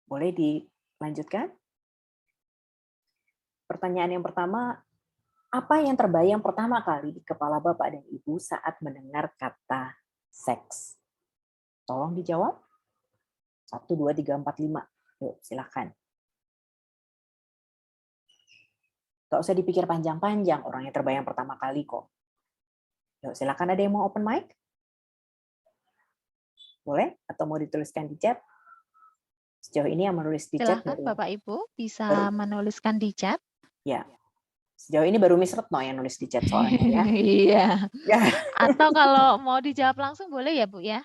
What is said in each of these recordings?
Boleh dilanjutkan? Pertanyaan yang pertama, apa yang terbayang pertama kali di kepala Bapak dan Ibu saat mendengar kata seks? Tolong dijawab. 1, 2, 3, 4, 5. Yuk, silakan. Gak usah dipikir panjang-panjang, orang yang terbayang pertama kali kok. Yuk, silakan, ada yang mau open mic? Boleh? Atau mau dituliskan di chat? Sejauh ini yang menulis di chat Silahkan Bapak Ibu baru bisa menuliskan di chat. ya. Sejauh ini baru Miss Retno yang nulis di chat soalnya ya. Iya. Ya, Atau kalau mau dijawab langsung boleh ya Bu ya?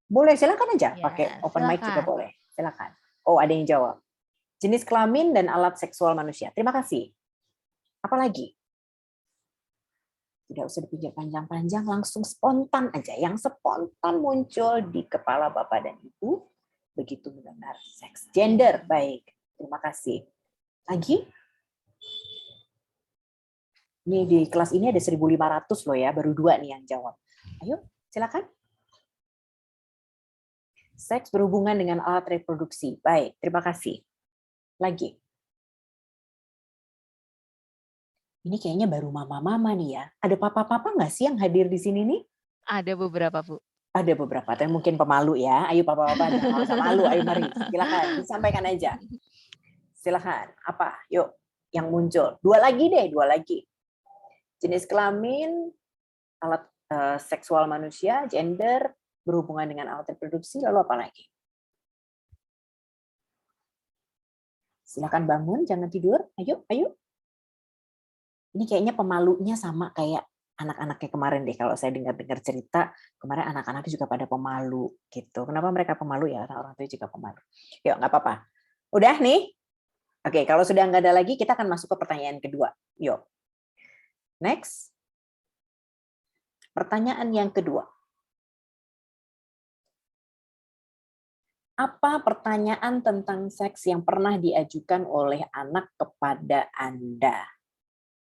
boleh, silakan aja pakai Ya, open mic juga silakan. boleh. Silakan. Oh, ada yang jawab. Jenis kelamin dan alat seksual manusia. Terima kasih. Apalagi? Tidak usah dipikir panjang-panjang, langsung spontan aja. Yang spontan muncul di kepala Bapak dan Ibu begitu mendengar seks. Gender, baik. Terima kasih. Lagi? Ini di kelas ini ada 1.500 loh ya, baru 2 nih yang jawab. Ayo, silakan. Seks berhubungan dengan alat reproduksi. Baik, terima kasih. Lagi. Ini kayaknya baru mama-mama nih ya. Ada papa-papa nggak sih yang hadir di sini nih? Ada beberapa Bu. Ada beberapa, tapi mungkin pemalu ya. Ayo papa-papa, jangan nggak usah malu. Ayo mari, silakan disampaikan aja. Silakan. Apa? Yuk, yang muncul. 2 lagi deh, 2 lagi. Jenis kelamin, alat seksual manusia, gender, berhubungan dengan alat reproduksi, lalu apa lagi? Silakan bangun, jangan tidur. Ayo, ayo. Ini kayaknya pemalunya sama kayak anak-anaknya kemarin deh. Kalau saya dengar-dengar cerita, kemarin anak-anak juga pada pemalu gitu. Kenapa mereka pemalu ya? Karena orang tua juga pemalu. Yuk, nggak apa-apa. Udah nih? Oke, kalau sudah nggak ada lagi, kita akan masuk ke pertanyaan kedua. Yuk. Next. Pertanyaan yang kedua. Apa pertanyaan tentang seks yang pernah diajukan oleh anak kepada Anda?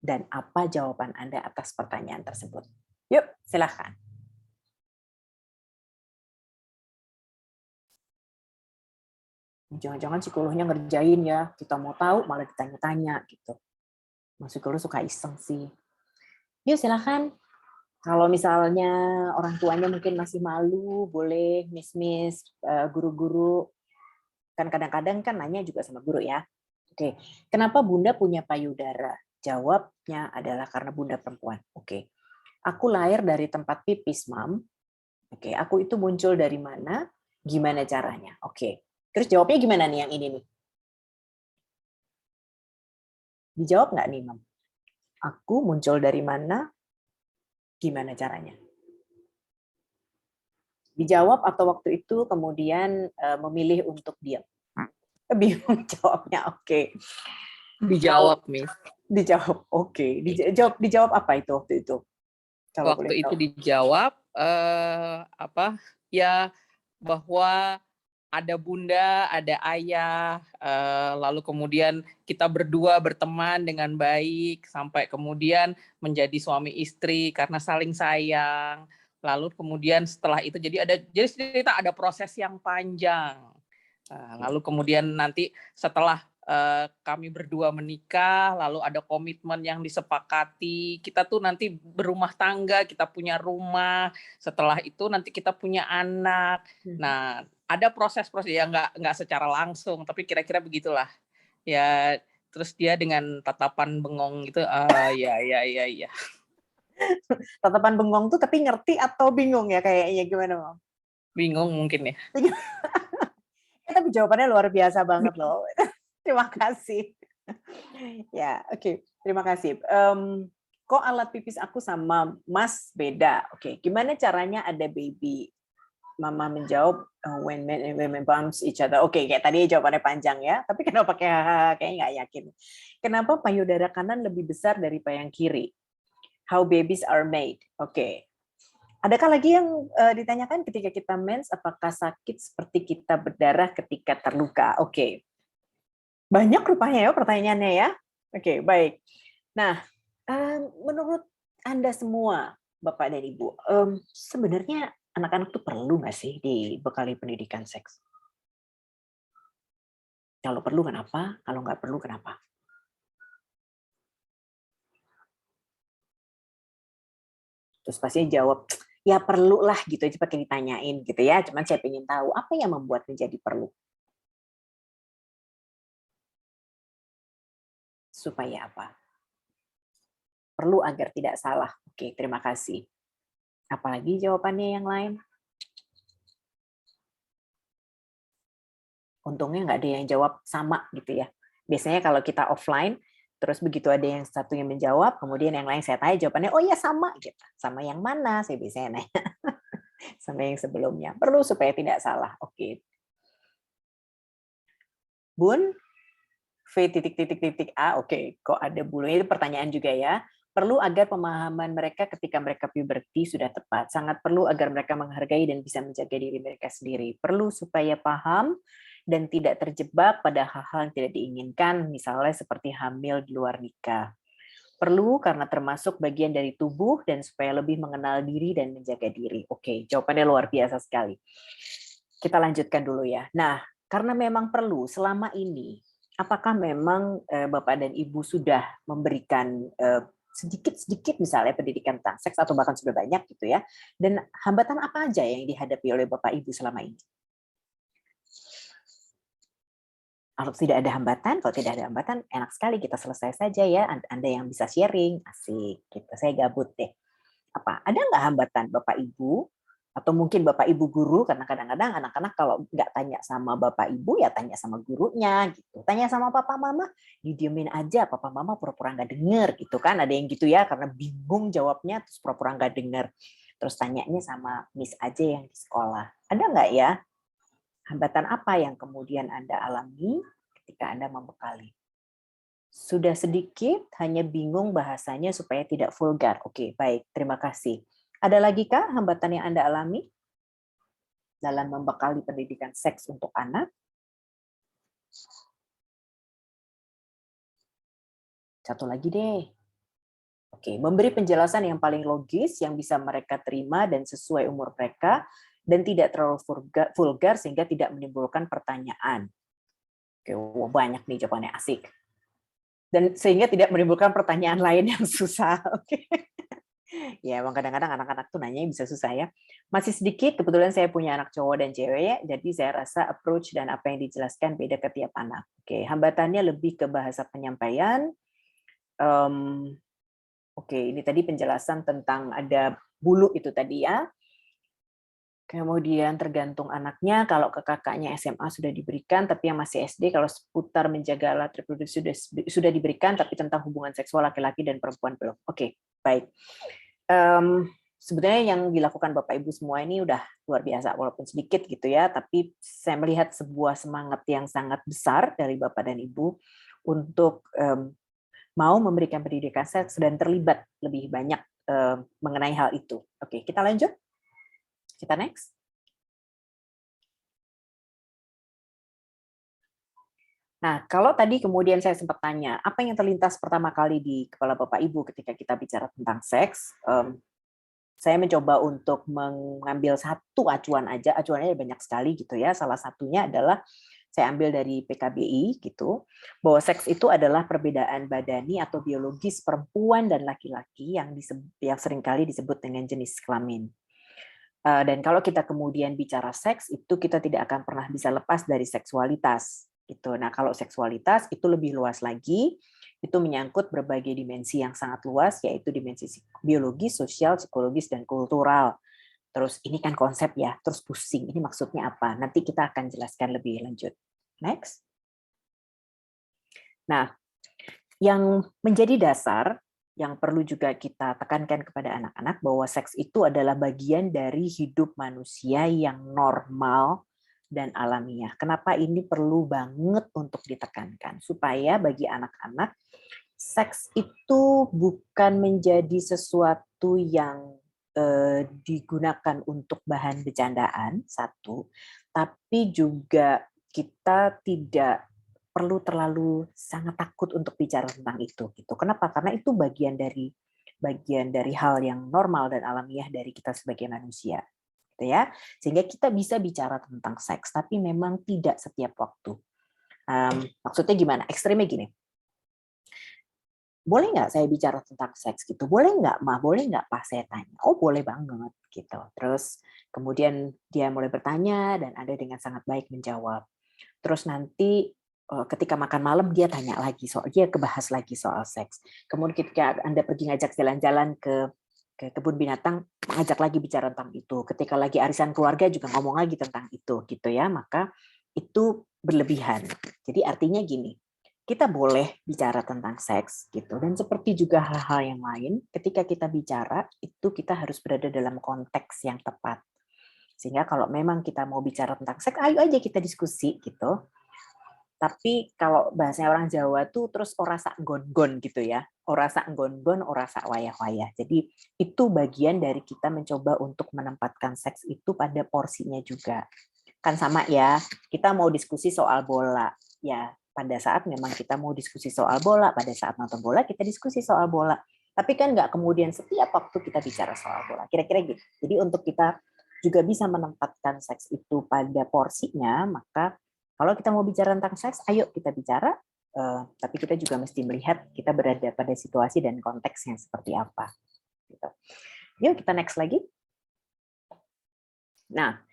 Dan apa jawaban Anda atas pertanyaan tersebut? Yuk, silahkan. Jangan-jangan psikolognya ngerjain ya, kita mau tahu malah ditanya-tanya gitu. Mas psikolog suka iseng sih. Yuk silahkan. Kalau misalnya orang tuanya mungkin masih malu, boleh miss-miss, guru-guru. Kan kadang-kadang kan nanya juga sama guru ya. Oke, kenapa Bunda punya payudara? Jawabnya adalah karena Bunda perempuan. Oke, aku lahir dari tempat pipis, Mam. Oke, aku itu muncul dari mana? Gimana caranya? Oke, terus jawabnya gimana nih yang ini nih? Dijawab nggak nih, Mam? Aku muncul dari mana? Gimana caranya? Dijawab atau waktu itu kemudian memilih untuk diam? Bingung jawabnya. Oke. Kalau Dijawab, Miss. dijawab, oke. Dijawab apa itu waktu itu? Kalau boleh Waktu itu tahu. dijawab ya bahwa ada bunda, ada ayah, lalu kemudian kita berdua berteman dengan baik sampai kemudian menjadi suami istri karena saling sayang. Lalu kemudian setelah itu jadi cerita ada proses yang panjang. Lalu kemudian nanti setelah kami berdua menikah, lalu ada komitmen yang disepakati, kita tuh nanti berumah tangga, kita punya rumah, setelah itu nanti kita punya anak. Nah, ada proses-proses ya nggak secara langsung, tapi kira-kira begitulah. Ya, terus dia dengan tatapan bengong gitu, ya ya ya ya. Tatapan bengong tuh tapi ngerti atau bingung ya kayaknya, gimana, Mam? Bingung mungkin ya. Tapi jawabannya luar biasa banget loh. Terima kasih. Ya, oke. Terima kasih. Kok alat pipis aku sama Mas beda? Oke, gimana caranya ada baby? Mama menjawab, when men and women bumps each other. Oke, kayak tadi jawabannya panjang ya. Tapi kenapa pakai hahaha? Kayaknya nggak yakin. Kenapa payudara kanan lebih besar dari yang kiri? How babies are made. Oke. Adakah lagi yang ditanyakan ketika kita mens? Apakah sakit seperti kita berdarah ketika terluka? Oke. Banyak rupanya ya pertanyaannya ya. Oke, baik. Nah, menurut Anda semua, Bapak dan Ibu, sebenarnya anak-anak tuh perlu nggak sih dibekali pendidikan seks? Kalau perlu kenapa? Kalau nggak perlu kenapa? Terus pasti jawab, ya perlu lah gitu aja pakai ditanyain gitu ya. Cuman saya pengen tahu apa yang membuat menjadi perlu. Supaya apa? Perlu agar tidak salah. Oke, terima kasih. Apalagi jawabannya yang lain? Untungnya nggak ada yang jawab sama gitu ya. Biasanya kalau kita offline, terus begitu ada yang satu yang menjawab, kemudian yang lain saya tanya jawabannya, oh iya sama gitu. Sama yang mana? Saya biasanya nanya. Sama yang sebelumnya. Perlu supaya tidak salah. Oke. Bun, V titik titik titik A, oke, kok ada bulunya, itu pertanyaan juga ya. Perlu agar pemahaman mereka ketika mereka puberti sudah tepat. Sangat perlu agar mereka menghargai dan bisa menjaga diri mereka sendiri. Perlu supaya paham dan tidak terjebak pada hal-hal yang tidak diinginkan, misalnya seperti hamil di luar nikah. Perlu karena termasuk bagian dari tubuh dan supaya lebih mengenal diri dan menjaga diri. Oke, jawabannya luar biasa sekali. Kita lanjutkan dulu ya. Nah, karena memang perlu selama ini, apakah memang Bapak dan Ibu sudah memberikan sedikit-sedikit misalnya pendidikan tentang seks atau bahkan sudah banyak gitu ya. Dan hambatan apa aja yang dihadapi oleh Bapak Ibu selama ini? Kalau tidak ada hambatan, kalau tidak ada hambatan, enak sekali kita selesai saja ya. Anda yang bisa sharing, asik. Gitu. Saya gabut deh. Apa? Ada nggak hambatan Bapak Ibu? Atau mungkin Bapak Ibu guru, karena kadang-kadang anak-anak kalau nggak tanya sama Bapak Ibu, ya tanya sama gurunya. Gitu. Tanya sama Papa Mama, didiemin aja. Papa Mama pura-pura nggak denger. Gitu kan. Ada yang gitu ya, karena bingung jawabnya, terus pura-pura nggak denger. Terus tanyanya sama Miss aja yang di sekolah. Ada nggak ya? Hambatan apa yang kemudian Anda alami ketika Anda membekali? Sudah sedikit, hanya bingung bahasanya supaya tidak vulgar. Oke, baik. Terima kasih. Ada lagi kah hambatan yang Anda alami dalam membekali pendidikan seks untuk anak? Satu lagi deh. Oke, memberi penjelasan yang paling logis, yang bisa mereka terima dan sesuai umur mereka, dan tidak terlalu vulgar sehingga tidak menimbulkan pertanyaan. Oke, banyak nih jawabannya, asik. Dan sehingga tidak menimbulkan pertanyaan lain yang susah. Oke. Ya, emang kadang-kadang anak-anak tuh nanya bisa susah ya. Masih sedikit, kebetulan saya punya anak cowok dan cewek ya, jadi saya rasa approach dan apa yang dijelaskan beda ke tiap anak. Oke, hambatannya lebih ke bahasa penyampaian. Oke, ini tadi penjelasan tentang ada bulu itu tadi ya. Kemudian tergantung anaknya, kalau ke kakaknya SMA sudah diberikan, tapi yang masih SD kalau seputar menjaga alat reproduksi sudah diberikan, tapi tentang hubungan seksual laki-laki dan perempuan belum. Oke, baik. Sebenarnya yang dilakukan Bapak Ibu semua ini udah luar biasa, walaupun sedikit gitu ya, tapi saya melihat sebuah semangat yang sangat besar dari Bapak dan Ibu untuk mau memberikan pendidikan seks dan terlibat lebih banyak mengenai hal itu. Oke, kita lanjut. Kita next. Nah, kalau tadi kemudian saya sempat tanya, apa yang terlintas pertama kali di kepala Bapak Ibu ketika kita bicara tentang seks? Saya mencoba untuk mengambil satu acuan aja, acuannya banyak sekali gitu ya. Salah satunya adalah saya ambil dari PKBI gitu, bahwa seks itu adalah perbedaan badani atau biologis perempuan dan laki-laki yang seringkali disebut dengan jenis kelamin. Dan kalau kita kemudian bicara seks, itu kita tidak akan pernah bisa lepas dari seksualitas. Gitu. Nah, kalau seksualitas itu lebih luas lagi, itu menyangkut berbagai dimensi yang sangat luas, yaitu dimensi biologis, sosial, psikologis, dan kultural. Terus ini kan konsep ya, terus pusing, ini maksudnya apa? Nanti kita akan jelaskan lebih lanjut. Next. Nah, yang menjadi dasar, yang perlu juga kita tekankan kepada anak-anak, bahwa seks itu adalah bagian dari hidup manusia yang normal dan alamiah. Kenapa ini perlu banget untuk ditekankan? Supaya bagi anak-anak, seks itu bukan menjadi sesuatu yang digunakan untuk bahan bercandaan, satu, tapi juga kita tidak perlu terlalu sangat takut untuk bicara tentang itu. Gitu. Kenapa? Karena itu bagian dari hal yang normal dan alamiah dari kita sebagai manusia. Gitu ya. Sehingga kita bisa bicara tentang seks, tapi memang tidak setiap waktu. Maksudnya gimana? Ekstrimnya gini. Boleh nggak saya bicara tentang seks gitu? Boleh nggak, Ma? Boleh nggak, Pak? Saya tanya. Oh, boleh banget gitu. Terus kemudian dia mulai bertanya dan Anda dengan sangat baik menjawab. Terus nanti ketika makan malam dia tanya lagi dia kebahas lagi soal seks. Kemudian ketika Anda pergi ngajak jalan-jalan ke kebun binatang, mengajak lagi bicara tentang itu. Ketika lagi arisan keluarga juga ngomong lagi tentang itu gitu ya. Maka itu berlebihan. Jadi artinya gini, kita boleh bicara tentang seks gitu, dan seperti juga hal-hal yang lain, ketika kita bicara itu kita harus berada dalam konteks yang tepat. Sehingga kalau memang kita mau bicara tentang seks, ayo aja kita diskusi gitu. Tapi kalau bahasanya orang Jawa tuh terus ora sak gon-gon gitu ya. Ora sak gon-gon, ora sak wayah-wayah. Jadi itu bagian dari kita mencoba untuk menempatkan seks itu pada porsinya juga. Kan sama ya, kita mau diskusi soal bola. Ya, pada saat memang kita mau diskusi soal bola, pada saat nonton bola kita diskusi soal bola. Tapi kan nggak kemudian setiap waktu kita bicara soal bola. Kira-kira gitu. Jadi untuk kita juga bisa menempatkan seks itu pada porsinya, maka kalau kita mau bicara tentang seks, ayo kita bicara. Tapi kita juga mesti melihat kita berada pada situasi dan konteks yang seperti apa. Gitu. Yuk kita next lagi. Nah,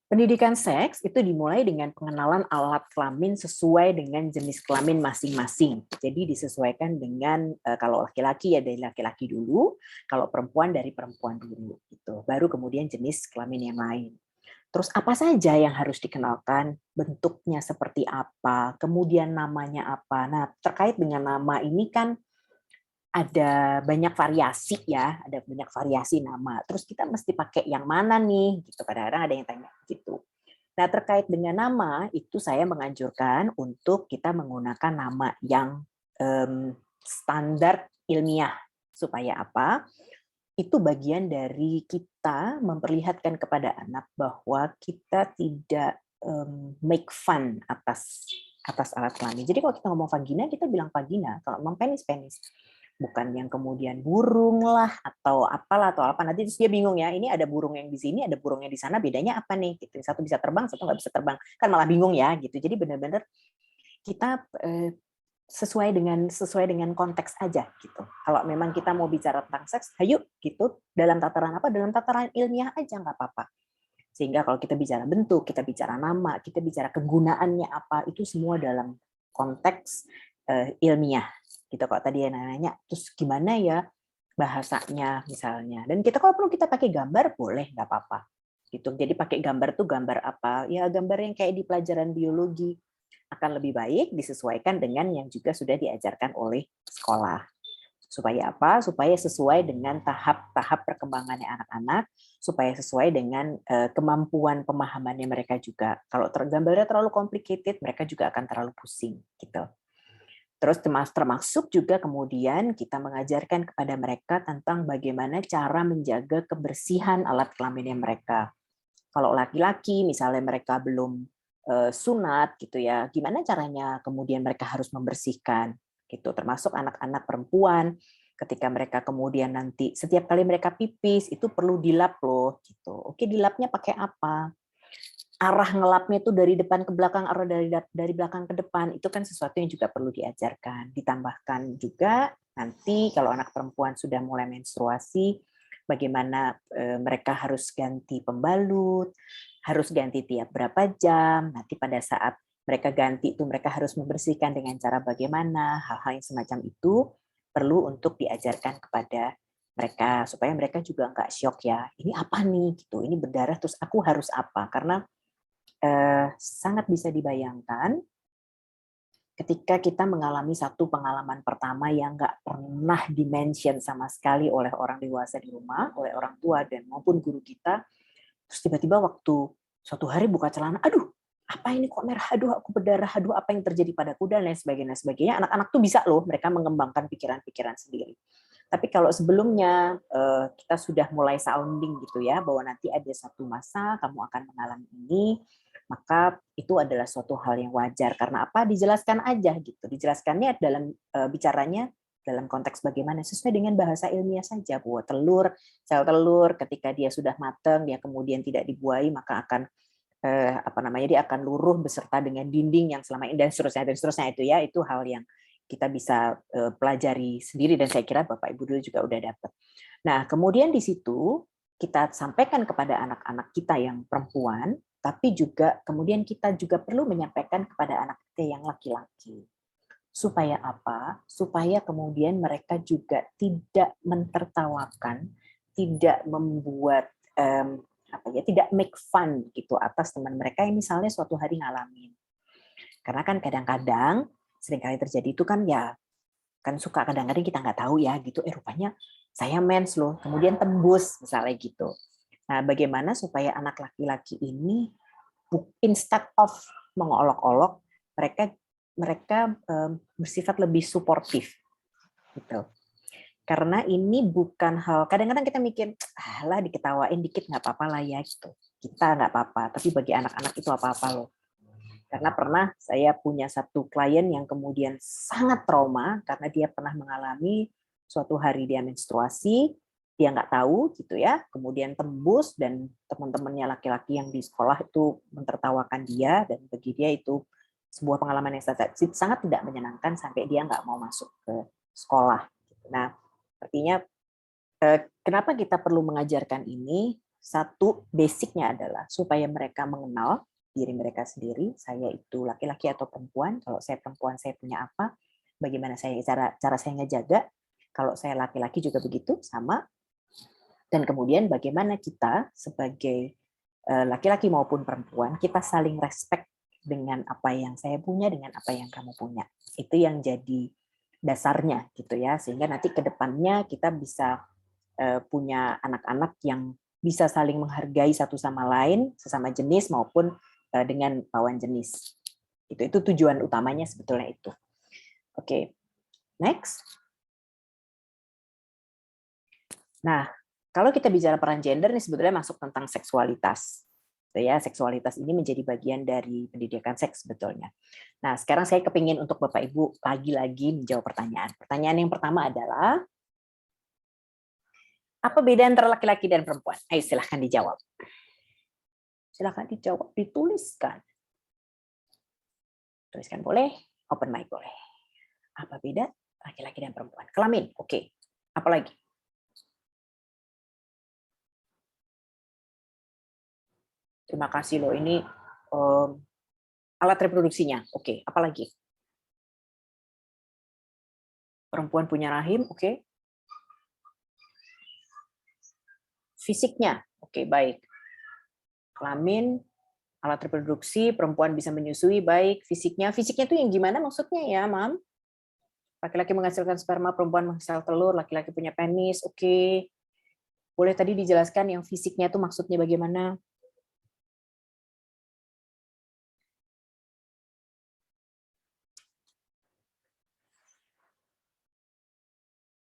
pendidikan seks itu dimulai dengan pengenalan alat kelamin sesuai dengan jenis kelamin masing-masing. Jadi disesuaikan dengan kalau laki-laki ya dari laki-laki dulu, kalau perempuan dari perempuan dulu. Gitu. Baru kemudian jenis kelamin yang lain. Terus apa saja yang harus dikenalkan, bentuknya seperti apa, kemudian namanya apa. Nah, terkait dengan nama ini kan ada banyak variasi ya, ada banyak variasi nama. Terus kita mesti pakai yang mana nih? Gitu. Kadang-kadang ada yang tanya gitu. Nah, terkait dengan nama itu saya menganjurkan untuk kita menggunakan nama yang standar ilmiah. Supaya apa? Itu bagian dari kita memperlihatkan kepada anak bahwa kita tidak make fun atas alat kelamin. Jadi kalau kita ngomong vagina, kita bilang vagina. Kalau ngomong penis, penis. Bukan yang kemudian burung lah atau apalah atau apa. Nanti dia bingung ya, ini ada burung yang di sini, ada burung yang di sana, bedanya apa nih? Gitu. Satu bisa terbang, satu nggak bisa terbang. Kan malah bingung ya gitu. Jadi benar-benar kita sesuai dengan konteks aja gitu. Kalau memang kita mau bicara tentang seks, ayo gitu. Dalam tataran apa? Dalam tataran ilmiah aja nggak apa-apa. Sehingga kalau kita bicara bentuk, kita bicara nama, kita bicara kegunaannya apa, itu semua dalam konteks ilmiah. Gitu kalau tadi yang nanya, terus gimana ya bahasanya misalnya. Dan kita kalau perlu kita pakai gambar boleh, nggak apa-apa. Gitu. Jadi pakai gambar tuh gambar apa? Ya gambar yang kayak di pelajaran biologi akan lebih baik disesuaikan dengan yang juga sudah diajarkan oleh sekolah. Supaya apa? Supaya sesuai dengan tahap-tahap perkembangannya anak-anak, supaya sesuai dengan kemampuan pemahamannya mereka juga. Kalau gambarnya terlalu complicated, mereka juga akan terlalu pusing. Gitu. Terus termasuk juga kemudian kita mengajarkan kepada mereka tentang bagaimana cara menjaga kebersihan alat kelaminnya mereka. Kalau laki-laki, misalnya mereka belum sunat, gitu ya, gimana caranya kemudian mereka harus membersihkan, gitu. Termasuk anak-anak perempuan, ketika mereka kemudian nanti setiap kali mereka pipis itu perlu dilap loh, gitu. Oke, dilapnya pakai apa? Arah ngelapnya itu dari depan ke belakang, arah dari belakang ke depan, itu kan sesuatu yang juga perlu diajarkan. Ditambahkan juga nanti kalau anak perempuan sudah mulai menstruasi, bagaimana mereka harus ganti pembalut, harus ganti tiap berapa jam, nanti pada saat mereka ganti itu mereka harus membersihkan dengan cara bagaimana, hal-hal yang semacam itu perlu untuk diajarkan kepada mereka supaya mereka juga nggak syok ya, ini apa nih gitu, ini berdarah terus aku harus apa, karena sangat bisa dibayangkan ketika kita mengalami satu pengalaman pertama yang nggak pernah dimention sama sekali oleh orang dewasa di rumah, oleh orang tua dan maupun guru kita, terus tiba-tiba waktu suatu hari buka celana, aduh, apa ini kok merah, aduh aku berdarah, aduh apa yang terjadi padaku dan lain sebagainya. Anak-anak tuh bisa loh mereka mengembangkan pikiran-pikiran sendiri. Tapi kalau sebelumnya kita sudah mulai sounding gitu ya, bahwa nanti ada satu masa kamu akan mengalami ini, maka itu adalah suatu hal yang wajar. Karena apa? Dijelaskan aja gitu. Dijelaskannya dalam bicaranya dalam konteks bagaimana sesuai dengan bahasa ilmiah saja, bahwa sel telur ketika dia sudah matang, dia kemudian tidak dibuahi, maka akan apa namanya, dia akan luruh beserta dengan dinding yang selama ini dan seterusnya itu ya, itu hal yang kita bisa pelajari sendiri dan saya kira Bapak Ibu dulu juga udah dapat. Nah, kemudian di situ kita sampaikan kepada anak-anak kita yang perempuan, tapi juga kemudian kita juga perlu menyampaikan kepada anak kita yang laki-laki. Supaya apa? Supaya kemudian mereka juga tidak mentertawakan, tidak membuat apa ya, tidak make fun gitu atas teman mereka yang misalnya suatu hari ngalamin. Karena kan kadang-kadang seringkali terjadi itu kan ya, kan suka kadang-kadang kita nggak tahu ya gitu, rupanya saya mens loh, kemudian tembus misalnya gitu. Nah, bagaimana supaya anak laki-laki ini instead of mengolok-olok, mereka bersifat lebih suportif gitu. Karena ini bukan hal, kadang-kadang kita mikir, lah diketawain dikit nggak apa-apa lah ya gitu. Kita nggak apa-apa, tapi bagi anak-anak itu apa-apa loh. Karena pernah saya punya satu klien yang kemudian sangat trauma karena dia pernah mengalami suatu hari dia menstruasi, dia nggak tahu gitu ya, kemudian tembus dan teman-temannya laki-laki yang di sekolah itu mentertawakan dia dan bagi dia itu sebuah pengalaman yang sangat tidak menyenangkan sampai dia nggak mau masuk ke sekolah. Nah, artinya kenapa kita perlu mengajarkan ini? Satu, basicnya adalah supaya mereka mengenal diri mereka sendiri, saya itu laki-laki atau perempuan, kalau saya perempuan saya punya apa, bagaimana saya cara saya ngejaga, kalau saya laki-laki juga begitu, sama, dan kemudian bagaimana kita sebagai laki-laki maupun perempuan, kita saling respect dengan apa yang saya punya, dengan apa yang kamu punya. Itu yang jadi dasarnya gitu ya, sehingga nanti ke depannya kita bisa punya anak-anak yang bisa saling menghargai satu sama lain, sesama jenis maupun dengan lawan jenis. Itu tujuan utamanya sebetulnya itu. Oke, next. Nah, kalau kita bicara peran gender, ini sebetulnya masuk tentang seksualitas. Ya, seksualitas ini menjadi bagian dari pendidikan seks sebetulnya. Nah, sekarang saya kepingin untuk Bapak Ibu lagi-lagi menjawab pertanyaan. Pertanyaan yang pertama adalah, apa beda antara laki-laki dan perempuan? Ayo silahkan dijawab. Silahkan dijawab, dituliskan. Tuliskan boleh, open mic boleh. Apa beda laki-laki dan perempuan? Kelamin, oke. Apa lagi? Terima kasih loh, ini alat reproduksinya. Oke, apa lagi? Perempuan punya rahim, oke. Fisiknya, oke, baik. Kelamin, alat reproduksi, perempuan bisa menyusui, baik. Fisiknya itu yang gimana maksudnya ya, Mam? Laki-laki menghasilkan sperma, perempuan menghasilkan telur, laki-laki punya penis, oke. Boleh tadi dijelaskan yang fisiknya itu maksudnya bagaimana?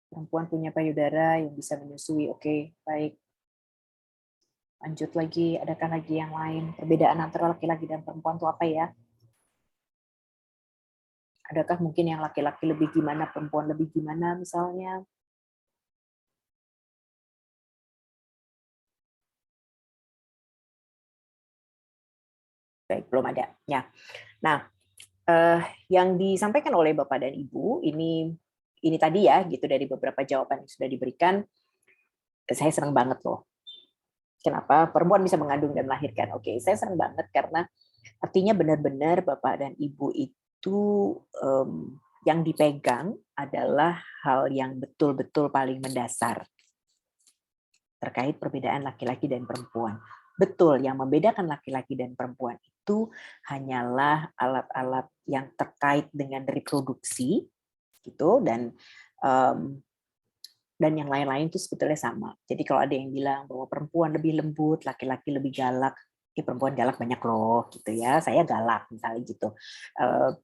Perempuan punya payudara yang bisa menyusui, oke, baik. Lanjut lagi, adakah lagi yang lain? Perbedaan antara laki-laki dan perempuan itu apa ya? Adakah mungkin yang laki-laki lebih gimana, perempuan lebih gimana misalnya? Baik, belum ada. Ya. Nah, yang disampaikan oleh Bapak dan Ibu ini tadi ya, gitu dari beberapa jawaban yang sudah diberikan, saya senang banget loh. Kenapa? Perempuan bisa mengandung dan melahirkan. Oke, saya senang banget karena artinya benar-benar Bapak dan Ibu itu yang dipegang adalah hal yang betul-betul paling mendasar terkait perbedaan laki-laki dan perempuan. Betul, yang membedakan laki-laki dan perempuan itu hanyalah alat-alat yang terkait dengan reproduksi, gitu, dan yang lain-lain itu sebetulnya sama. Jadi kalau ada yang bilang bahwa perempuan lebih lembut, laki-laki lebih galak, perempuan galak banyak loh, gitu ya. Saya galak misalnya gitu.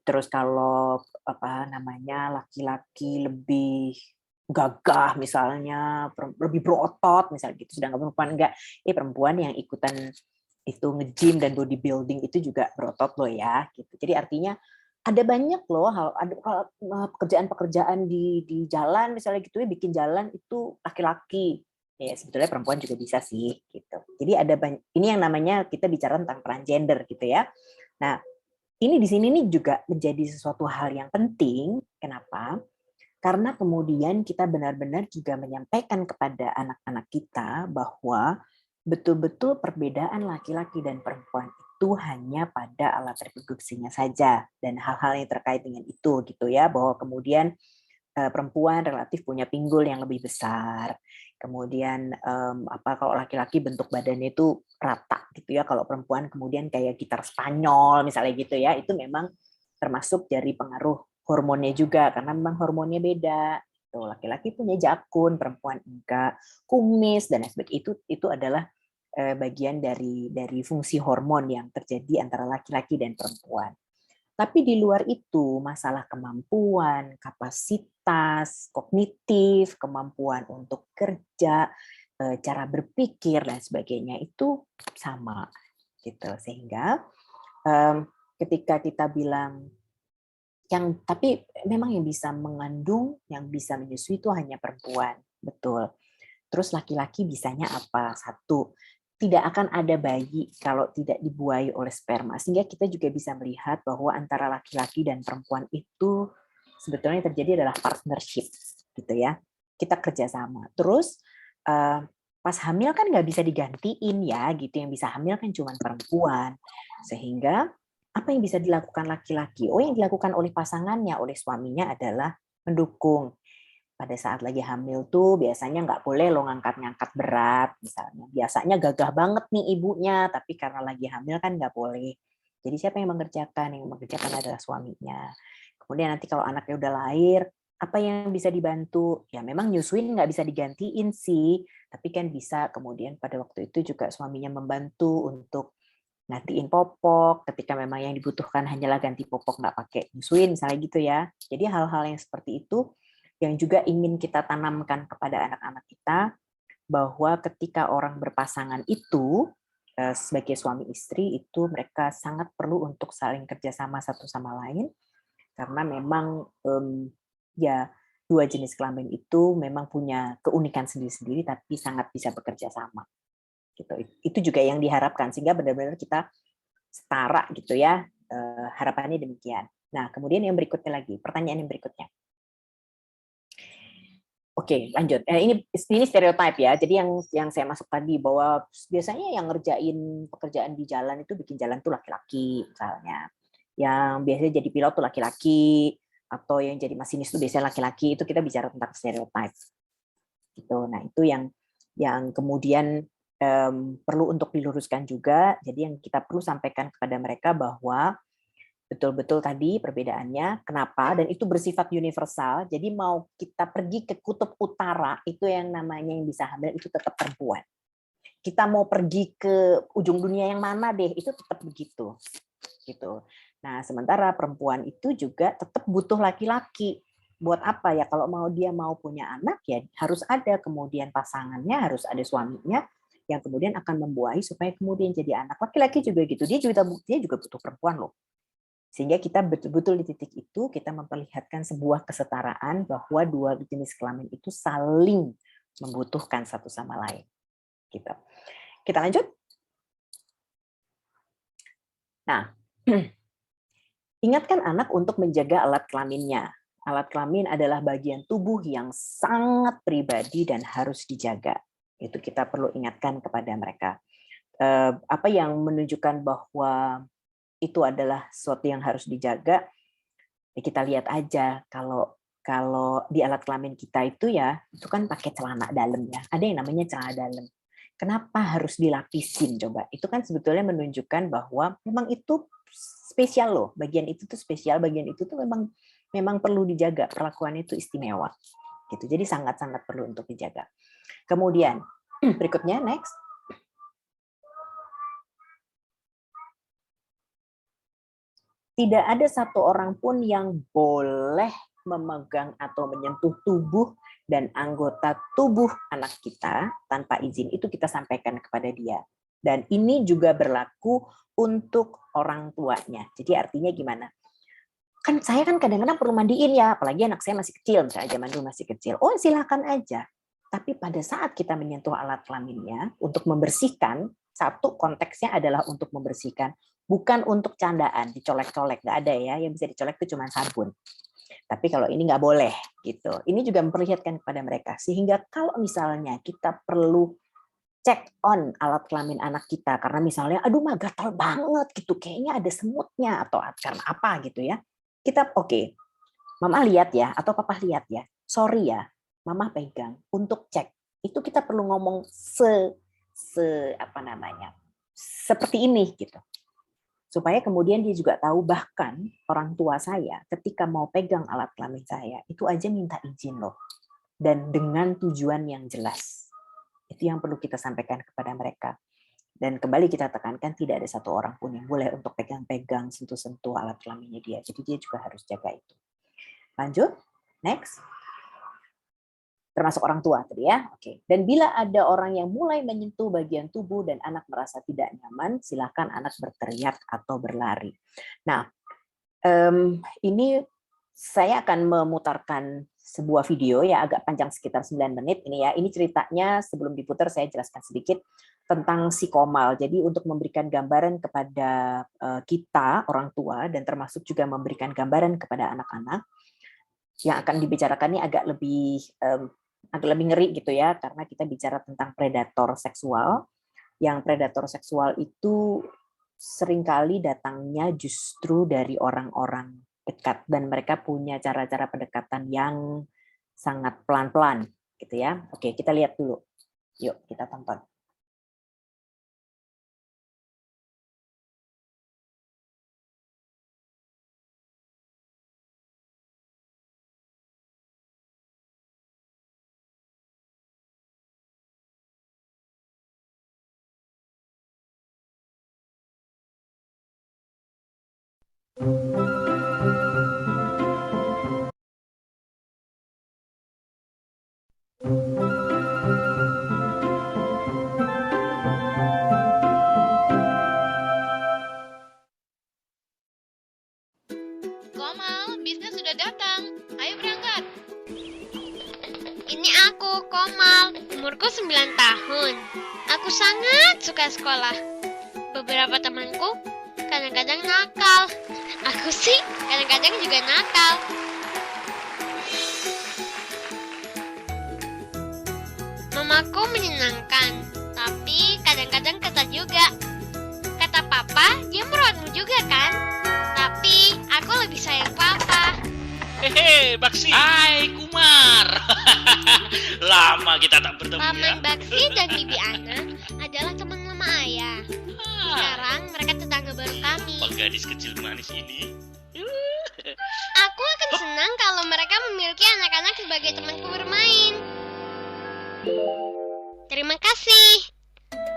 Terus kalau apa namanya laki-laki lebih gagah misalnya, lebih berotot misalnya gitu. Sedangkan perempuan enggak. Perempuan yang ikutan itu nge-gym dan bodybuilding itu juga berotot loh ya. Gitu. Jadi artinya ada banyak loh ada pekerjaan-pekerjaan di jalan misalnya gitu ya, bikin jalan itu laki-laki. Ya, sebetulnya perempuan juga bisa sih gitu. Jadi ada ini yang namanya kita bicara tentang peran gender gitu ya. Nah, ini di sini nih juga menjadi sesuatu hal yang penting. Kenapa? Karena kemudian kita benar-benar juga menyampaikan kepada anak-anak kita bahwa betul-betul perbedaan laki-laki dan perempuan itu hanya pada alat reproduksinya saja dan hal-hal yang terkait dengan itu gitu ya, bahwa kemudian perempuan relatif punya pinggul yang lebih besar. Kemudian kalau laki-laki bentuk badannya itu rata gitu ya, kalau perempuan kemudian kayak gitar Spanyol misalnya gitu ya, itu memang termasuk dari pengaruh hormonnya juga karena memang hormonnya beda. Tuh, laki-laki punya jakun, perempuan enggak, kumis dan sebagainya itu adalah bagian dari fungsi hormon yang terjadi antara laki-laki dan perempuan. Tapi di luar itu, masalah kemampuan, kapasitas, kognitif, kemampuan untuk kerja, cara berpikir dan sebagainya itu sama gitu. Sehingga ketika kita bilang tapi memang yang bisa mengandung, yang bisa menyusui itu hanya perempuan, betul. Terus laki-laki bisanya apa? Satu, tidak akan ada bayi kalau tidak dibuai oleh sperma. Sehingga kita juga bisa melihat bahwa antara laki-laki dan perempuan itu sebetulnya terjadi adalah partnership, gitu ya. Kita kerjasama. Terus pas hamil kan nggak bisa digantiin ya, gitu. Yang bisa hamil kan cuma perempuan. Sehingga apa yang bisa dilakukan laki-laki? Oh, yang dilakukan oleh pasangannya, oleh suaminya adalah mendukung. Pada saat lagi hamil tuh biasanya nggak boleh lo ngangkat-ngangkat berat misalnya. Biasanya gagah banget nih ibunya, tapi karena lagi hamil kan nggak boleh. Jadi siapa yang mengerjakan? Yang mengerjakan adalah suaminya. Kemudian nanti kalau anaknya udah lahir, apa yang bisa dibantu? Ya memang nyusuin nggak bisa digantiin sih, tapi kan bisa kemudian pada waktu itu juga suaminya membantu untuk gantiin popok ketika memang yang dibutuhkan hanyalah ganti popok nggak pakai nyusuin misalnya gitu ya. Jadi hal-hal yang seperti itu yang juga ingin kita tanamkan kepada anak-anak kita bahwa ketika orang berpasangan itu sebagai suami istri itu mereka sangat perlu untuk saling kerjasama satu sama lain karena memang ya dua jenis kelamin itu memang punya keunikan sendiri-sendiri tapi sangat bisa bekerja sama gitu. Itu juga yang diharapkan sehingga benar-benar kita setara gitu ya, harapannya demikian. Nah kemudian yang berikutnya lagi, pertanyaan yang berikutnya. Oke, lanjut. Ini stereotip ya. Jadi yang saya masuk tadi bahwa biasanya yang ngerjain pekerjaan di jalan itu bikin jalan tuh laki-laki misalnya. Yang biasanya jadi pilot tuh laki-laki atau yang jadi masinis tuh biasanya laki-laki. Itu kita bicara tentang stereotip. Gitu. Nah, itu yang kemudian perlu untuk diluruskan juga. Jadi yang kita perlu sampaikan kepada mereka bahwa betul-betul tadi perbedaannya, kenapa, dan itu bersifat universal, jadi mau kita pergi ke kutub utara, itu yang namanya yang bisa hamil, itu tetap perempuan. Kita mau pergi ke ujung dunia yang mana deh, itu tetap begitu. Gitu. Nah, sementara perempuan itu juga tetap butuh laki-laki. Buat apa ya, kalau dia mau punya anak, ya harus ada kemudian pasangannya, harus ada suaminya, yang kemudian akan membuahi supaya kemudian jadi anak. Laki-laki juga gitu, dia juga butuh perempuan loh. Sehingga kita betul-betul di titik itu kita memperlihatkan sebuah kesetaraan bahwa dua jenis kelamin itu saling membutuhkan satu sama lain. Gitu. Kita lanjut. Nah, ingatkan anak untuk menjaga alat kelaminnya. Alat kelamin adalah bagian tubuh yang sangat pribadi dan harus dijaga. Itu kita perlu ingatkan kepada mereka. Apa yang menunjukkan bahwa itu adalah sesuatu yang harus dijaga, ya kita lihat aja kalau di alat kelamin kita itu ya, itu kan pakai celana dalam ya. Ada yang namanya celana dalam. Kenapa harus dilapisin coba? Itu kan sebetulnya menunjukkan bahwa memang itu spesial loh. Bagian itu tuh spesial, bagian itu tuh memang perlu dijaga. Perlakuannya itu istimewa. Gitu. Jadi sangat-sangat perlu untuk dijaga. Kemudian berikutnya next. Tidak ada satu orang pun yang boleh memegang atau menyentuh tubuh dan anggota tubuh anak kita tanpa izin. Itu kita sampaikan kepada dia. Dan ini juga berlaku untuk orang tuanya. Jadi artinya gimana? Kan saya kan kadang-kadang perlu mandiin ya, apalagi anak saya masih kecil, misalnya zaman dulu masih kecil. Oh, silakan aja. Tapi pada saat kita menyentuh alat kelaminnya untuk membersihkan, satu konteksnya adalah untuk membersihkan, bukan untuk candaan, dicolek-colek, nggak ada ya, yang bisa dicolek itu cuma sabun. Tapi kalau ini nggak boleh gitu. Ini juga memperlihatkan kepada mereka, sehingga kalau misalnya kita perlu check on alat kelamin anak kita karena misalnya aduh mah gatal banget gitu, kayaknya ada semutnya atau karena apa gitu ya. Kita oke, mama lihat ya atau papa lihat ya. Sorry ya, mama pegang untuk cek. Itu kita perlu ngomong apa namanya? Seperti ini gitu. Supaya kemudian dia juga tahu, bahkan orang tua saya ketika mau pegang alat kelamin saya itu aja minta izin loh. Dan dengan tujuan yang jelas. Itu yang perlu kita sampaikan kepada mereka. Dan kembali kita tekankan, tidak ada satu orang pun yang boleh untuk pegang-pegang, sentuh-sentuh alat kelaminnya dia. Jadi dia juga harus jaga itu. Lanjut, next. Termasuk orang tua tadi ya. Oke. Dan bila ada orang yang mulai menyentuh bagian tubuh dan anak merasa tidak nyaman, silakan anak berteriak atau berlari. Nah, ini saya akan memutarkan sebuah video ya agak panjang sekitar 9 menit ini ya. Ini ceritanya sebelum diputar saya jelaskan sedikit tentang si Komal. Jadi untuk memberikan gambaran kepada kita orang tua dan termasuk juga memberikan gambaran kepada anak-anak yang akan dibicarakan ini agak lebih ngeri gitu ya, karena kita bicara tentang predator seksual. Yang predator seksual itu seringkali datangnya justru dari orang-orang dekat dan mereka punya cara-cara pendekatan yang sangat pelan-pelan gitu ya. Oke, kita lihat dulu. Yuk, kita tonton. Komal, bisnis sudah datang. Ayo berangkat. Ini aku, Komal. Umurku 9 tahun. Aku sangat suka sekolah. Beberapa temanku kadang-kadang nakal. Aku sih kadang-kadang juga nakal. Mamaku menyenangkan, tapi kadang-kadang ketat juga. Kata papa, dia merawatmu juga kan? Tapi aku lebih sayang papa. Hehe, Baksi. Hai, Kumar. Lama kita tak bertemu ya. Paman Baksi dan Bibi Ana adalah teman mama ayah. Sekarang mereka tetangga baru kami. Pak gadis kecil manis ini. Aku akan senang kalau mereka memiliki anak-anak sebagai temanku bermain. Terima kasih.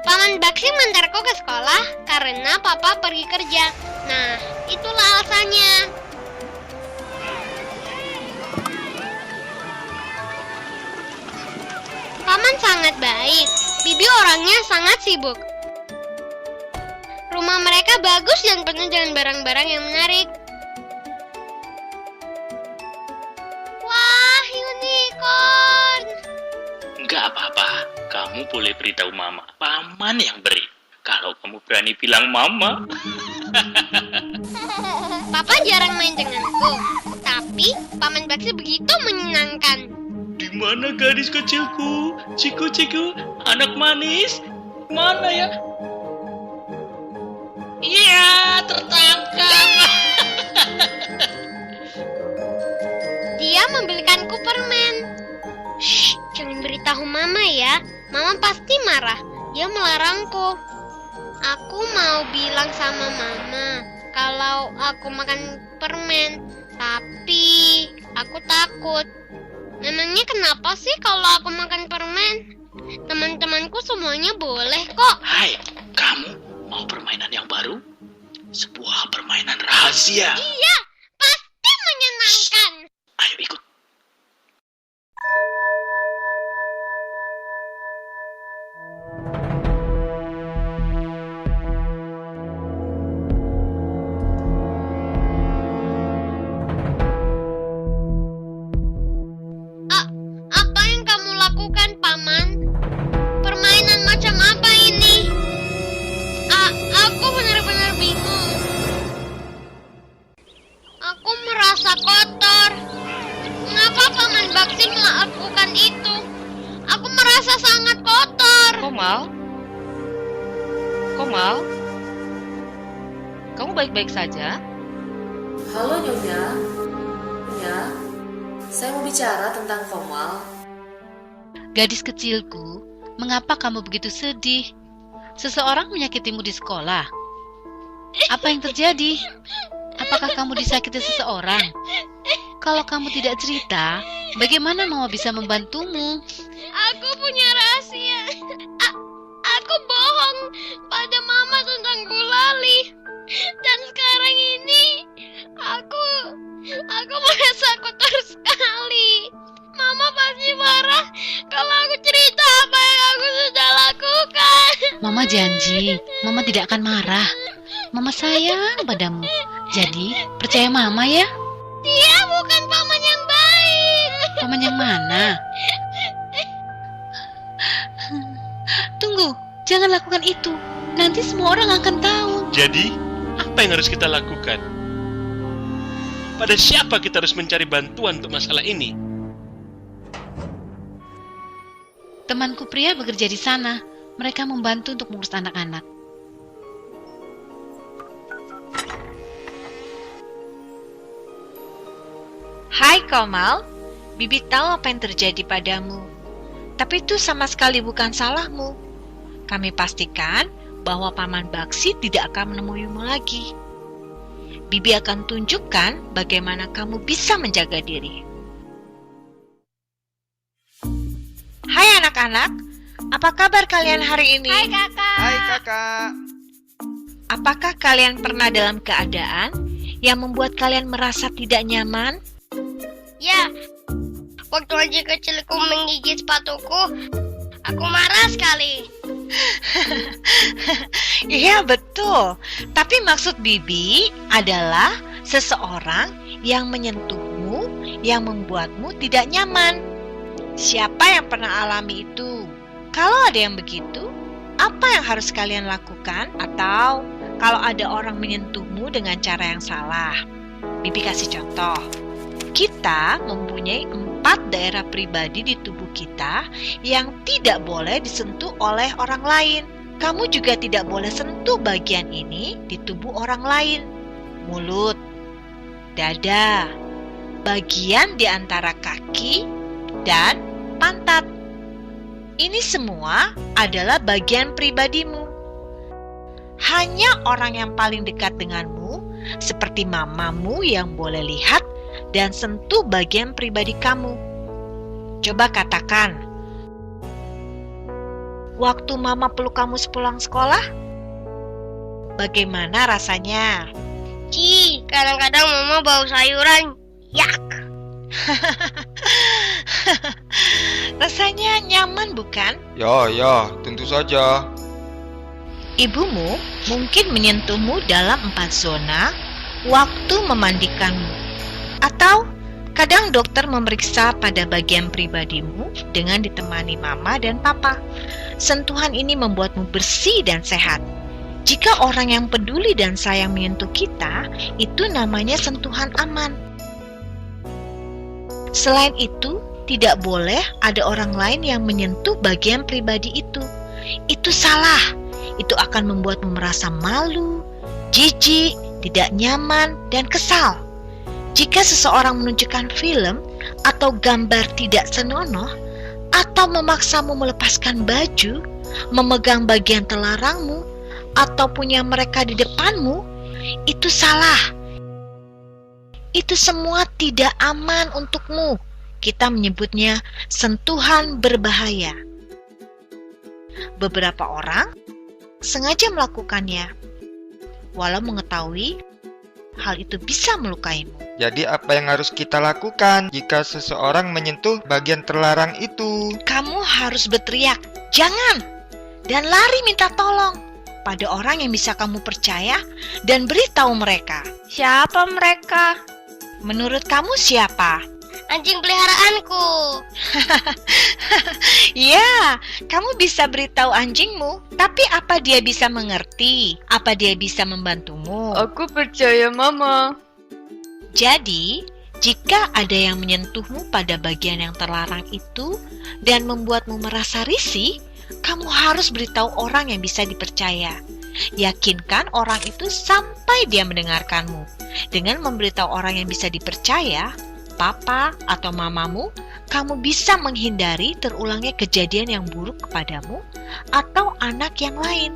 Paman Baksi mengantarku ke sekolah karena papa pergi kerja. Nah, itulah alasannya. Paman sangat baik. Bibi orangnya sangat sibuk. Rumah mereka bagus dan penuh dengan barang-barang yang menarik. Wah, unicorn! Enggak apa-apa. Kamu boleh beritahu Mama. Paman yang beri. Kalau kamu berani bilang Mama. Papa jarang main denganku, tapi Paman Baksi begitu menyenangkan. Di mana gadis kecilku? Ciku-ciku, anak manis. Mana ya? Iya, tertangkap. Dia membelikanku permen. Shh, jangan beritahu Mama ya. Mama pasti marah. Dia melarangku. Aku mau bilang sama Mama kalau aku makan permen, tapi aku takut. Memangnya kenapa sih kalau aku makan permen? Teman-temanku semuanya boleh kok. Hai, kamu mau permainan yang baru? Sebuah permainan rahasia. Iya, pasti menyenangkan. Ayo ikut. Apa yang kamu lakukan, Paman? merasa sangat kotor. Komal? Kamu baik-baik saja? Halo Nyonya. Nyonya, saya mau bicara tentang Komal. Gadis kecilku, mengapa kamu begitu sedih? Seseorang menyakitimu di sekolah. Apa yang terjadi? Apakah kamu disakiti seseorang? Kalau kamu tidak cerita, bagaimana Mama bisa membantumu? Aku punya rahasia. Aku bohong pada Mama tentang gulali. Dan sekarang ini aku merasa kotor sekali. Mama pasti marah kalau aku cerita apa yang aku sudah lakukan. Mama janji, Mama tidak akan marah. Mama sayang padamu. Jadi, percaya Mama ya. Dia bukan paman yang baik. Paman yang mana? Tunggu, jangan lakukan itu. Nanti semua orang akan tahu. Jadi, apa yang harus kita lakukan? Pada siapa kita harus mencari bantuan untuk masalah ini? Temanku pria bekerja di sana. Mereka membantu untuk mengurus anak-anak. Hai Komal, Bibi tahu apa yang terjadi padamu. Tapi itu sama sekali bukan salahmu. Kami pastikan bahwa Paman Baksi tidak akan menemuimu lagi. Bibi akan tunjukkan bagaimana kamu bisa menjaga diri. Hai anak-anak, apa kabar kalian hari ini? Hai kakak. Hai kakak. Apakah kalian pernah dalam keadaan yang membuat kalian merasa tidak nyaman? Ya, waktu anjing kecilku menggigit sepatuku, aku marah sekali. Iya betul, tapi maksud Bibi adalah seseorang yang menyentuhmu, yang membuatmu tidak nyaman. Siapa yang pernah alami itu? Kalau ada yang begitu, apa yang harus kalian lakukan? Atau kalau ada orang menyentuhmu dengan cara yang salah? Bibi kasih contoh. Kita mempunyai 4 daerah pribadi di tubuh kita yang tidak boleh disentuh oleh orang lain. Kamu juga tidak boleh sentuh bagian ini di tubuh orang lain. Mulut, dada, bagian di antara kaki, dan pantat. Ini semua adalah bagian pribadimu. Hanya orang yang paling dekat denganmu, seperti mamamu yang boleh lihat dan sentuh bagian pribadi kamu. Coba katakan, waktu Mama peluk kamu sepulang sekolah, bagaimana rasanya? Kadang-kadang Mama bau sayuran. Yak. Rasanya nyaman bukan? Ya, tentu saja. Ibumu mungkin menyentuhmu dalam 4 zona waktu memandikanmu. Atau kadang dokter memeriksa pada bagian pribadimu dengan ditemani mama dan papa. Sentuhan ini membuatmu bersih dan sehat. Jika orang yang peduli dan sayang menyentuh kita, itu namanya sentuhan aman. Selain itu, tidak boleh ada orang lain yang menyentuh bagian pribadi itu. Itu salah. Itu akan membuatmu merasa malu, jijik, tidak nyaman, dan kesal. Jika seseorang menunjukkan film atau gambar tidak senonoh, atau memaksamu melepaskan baju, memegang bagian telarangmu, atau punya mereka di depanmu, itu salah. Itu semua tidak aman untukmu. Kita menyebutnya sentuhan berbahaya. Beberapa orang sengaja melakukannya, walau mengetahui hal itu bisa melukaimu. Jadi apa yang harus kita lakukan jika seseorang menyentuh bagian terlarang itu? Kamu harus berteriak, jangan, dan lari minta tolong pada orang yang bisa kamu percaya dan beritahu mereka. Siapa mereka? Menurut kamu siapa? Anjing peliharaanku. Ya, kamu bisa beritahu anjingmu, tapi apa dia bisa mengerti? Apa dia bisa membantumu? Aku percaya Mama. Jadi, Jika ada yang menyentuhmu pada bagian yang terlarang itu dan membuatmu merasa risih, kamu harus beritahu orang yang bisa dipercaya. Yakinkan orang itu sampai dia mendengarkanmu. Dengan memberitahu orang yang bisa dipercaya, papa atau mamamu, kamu bisa menghindari terulangnya kejadian yang buruk kepadamu atau anak yang lain.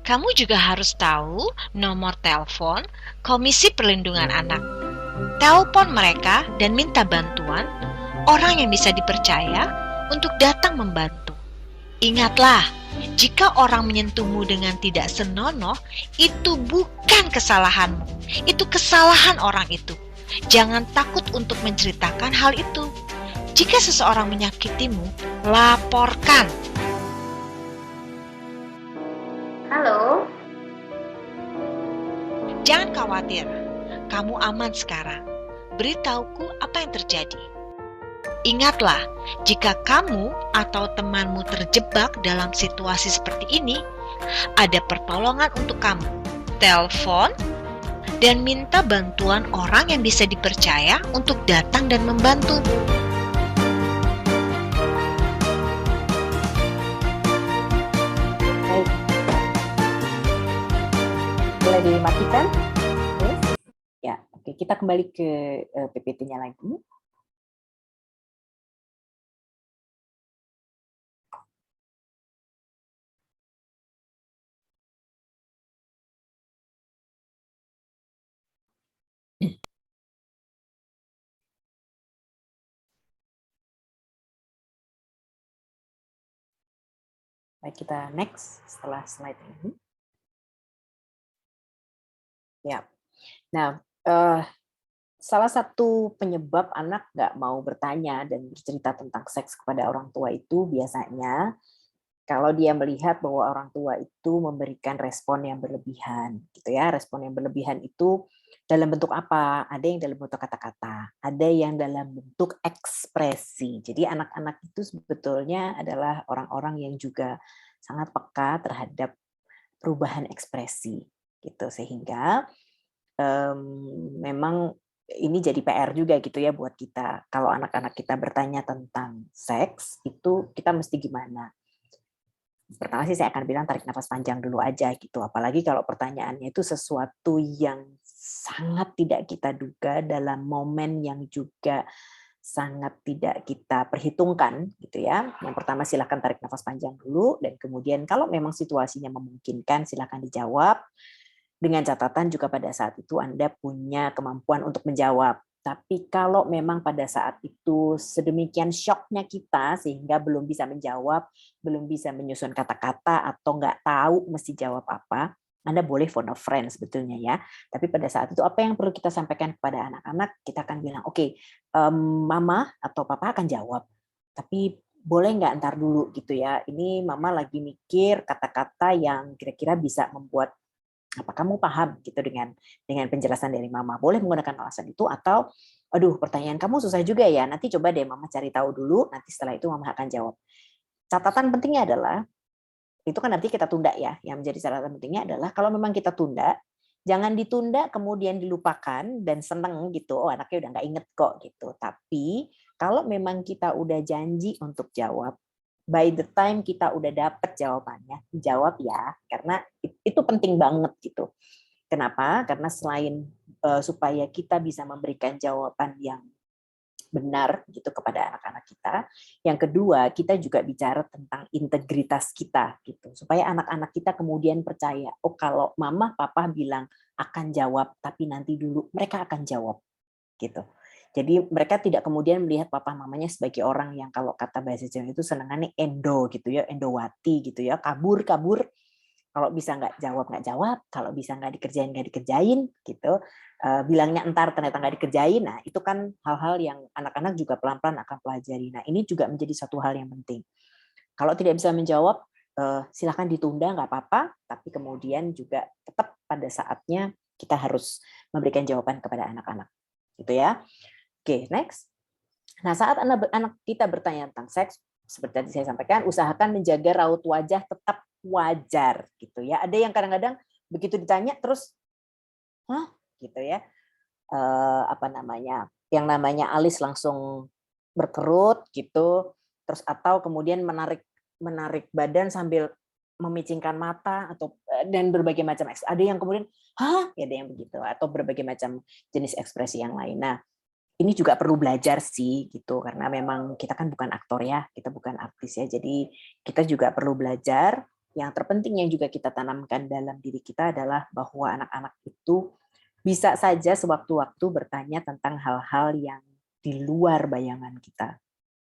Kamu juga harus tahu nomor telepon Komisi Perlindungan Anak. Telepon mereka dan minta bantuan orang yang bisa dipercaya untuk datang membantu. Ingatlah, jika orang menyentuhmu dengan tidak senonoh, itu bukan kesalahanmu. Itu kesalahan orang itu. Jangan takut untuk menceritakan hal itu. Jika seseorang menyakitimu, laporkan. Halo, Jangan khawatir, kamu aman sekarang. Beritahuku apa yang terjadi. Ingatlah, jika kamu atau temanmu terjebak dalam situasi seperti ini, ada pertolongan untuk kamu. Telepon dan minta bantuan orang yang bisa dipercaya untuk datang dan membantu. Baik. Boleh dimatikan? Yes. Ya, oke. Kita kembali ke PPT-nya lagi. Baik, kita next setelah slide ini. Ya, nah salah satu penyebab anak nggak mau bertanya dan bercerita tentang seks kepada orang tua itu biasanya kalau dia melihat bahwa orang tua itu memberikan respon yang berlebihan, gitu ya. Respon yang berlebihan itu dalam bentuk apa? Ada yang dalam bentuk kata-kata, ada yang dalam bentuk ekspresi. Jadi anak-anak itu sebetulnya adalah orang-orang yang juga sangat peka terhadap perubahan ekspresi, gitu. Sehingga memang ini jadi PR juga gitu ya buat kita. Kalau anak-anak kita bertanya tentang seks, itu kita mesti gimana? Pertama sih saya akan bilang tarik nafas panjang dulu aja gitu. Apalagi kalau pertanyaannya itu sesuatu yang sangat tidak kita duga dalam momen yang juga sangat tidak kita perhitungkan gitu ya. Yang pertama silakan tarik nafas panjang dulu dan kemudian kalau memang situasinya memungkinkan silakan dijawab. Dengan catatan juga pada saat itu Anda punya kemampuan untuk menjawab. Tapi kalau memang pada saat itu sedemikian syoknya kita sehingga belum bisa menjawab, belum bisa menyusun kata-kata atau nggak tahu mesti jawab apa, Anda boleh phone a friend sebetulnya ya. Tapi pada saat itu apa yang perlu kita sampaikan kepada anak-anak, kita akan bilang, oke, mama atau papa akan jawab. Tapi boleh nggak ntar dulu gitu ya. Ini mama lagi mikir kata-kata yang kira-kira bisa membuat apa kamu paham gitu dengan penjelasan dari mama. Boleh menggunakan alasan itu atau aduh pertanyaan kamu susah juga ya. Nanti coba deh mama cari tahu dulu, nanti setelah itu mama akan jawab. Catatan pentingnya adalah itu kan nanti kita tunda ya. Yang menjadi catatan pentingnya adalah kalau memang kita tunda, jangan ditunda kemudian dilupakan dan seneng gitu. Oh, anaknya udah nggak inget kok gitu. Tapi kalau memang kita udah janji untuk jawab, by the time kita udah dapet jawabannya, jawab ya, karena itu penting banget gitu. Kenapa? Karena selain supaya kita bisa memberikan jawaban yang benar gitu kepada anak-anak kita, yang kedua kita juga bicara tentang integritas kita gitu, supaya anak-anak kita kemudian percaya, oh kalau mama papa bilang akan jawab, tapi nanti dulu mereka akan jawab gitu. Jadi mereka tidak kemudian melihat papa mamanya sebagai orang yang kalau kata bahasa Jawa itu senengannya endo gitu ya, endowati gitu ya, kabur. Kalau bisa nggak jawab, kalau bisa nggak dikerjain gitu. Bilangnya entar ternyata nggak dikerjain. Nah itu kan hal-hal yang anak-anak juga pelan-pelan akan pelajari. Nah ini juga menjadi satu hal yang penting. Kalau tidak bisa menjawab, silakan ditunda nggak apa-apa. Tapi kemudian juga tetap pada saatnya kita harus memberikan jawaban kepada anak-anak, gitu ya. Oke, next. Nah, saat anak kita bertanya tentang seks, seperti tadi saya sampaikan, usahakan menjaga raut wajah tetap wajar, gitu ya. Ada yang kadang-kadang begitu ditanya terus, hah, gitu ya. apa namanya, yang namanya alis langsung berkerut gitu, terus atau kemudian menarik badan sambil memicingkan mata atau dan berbagai macam ada yang kemudian hah, ada yang begitu atau berbagai macam jenis ekspresi yang lain. Nah, ini juga perlu belajar sih gitu karena memang kita kan bukan aktor ya, kita bukan artis ya. Jadi kita juga perlu belajar. Yang terpenting yang juga kita tanamkan dalam diri kita adalah bahwa anak-anak itu bisa saja sewaktu-waktu bertanya tentang hal-hal yang di luar bayangan kita.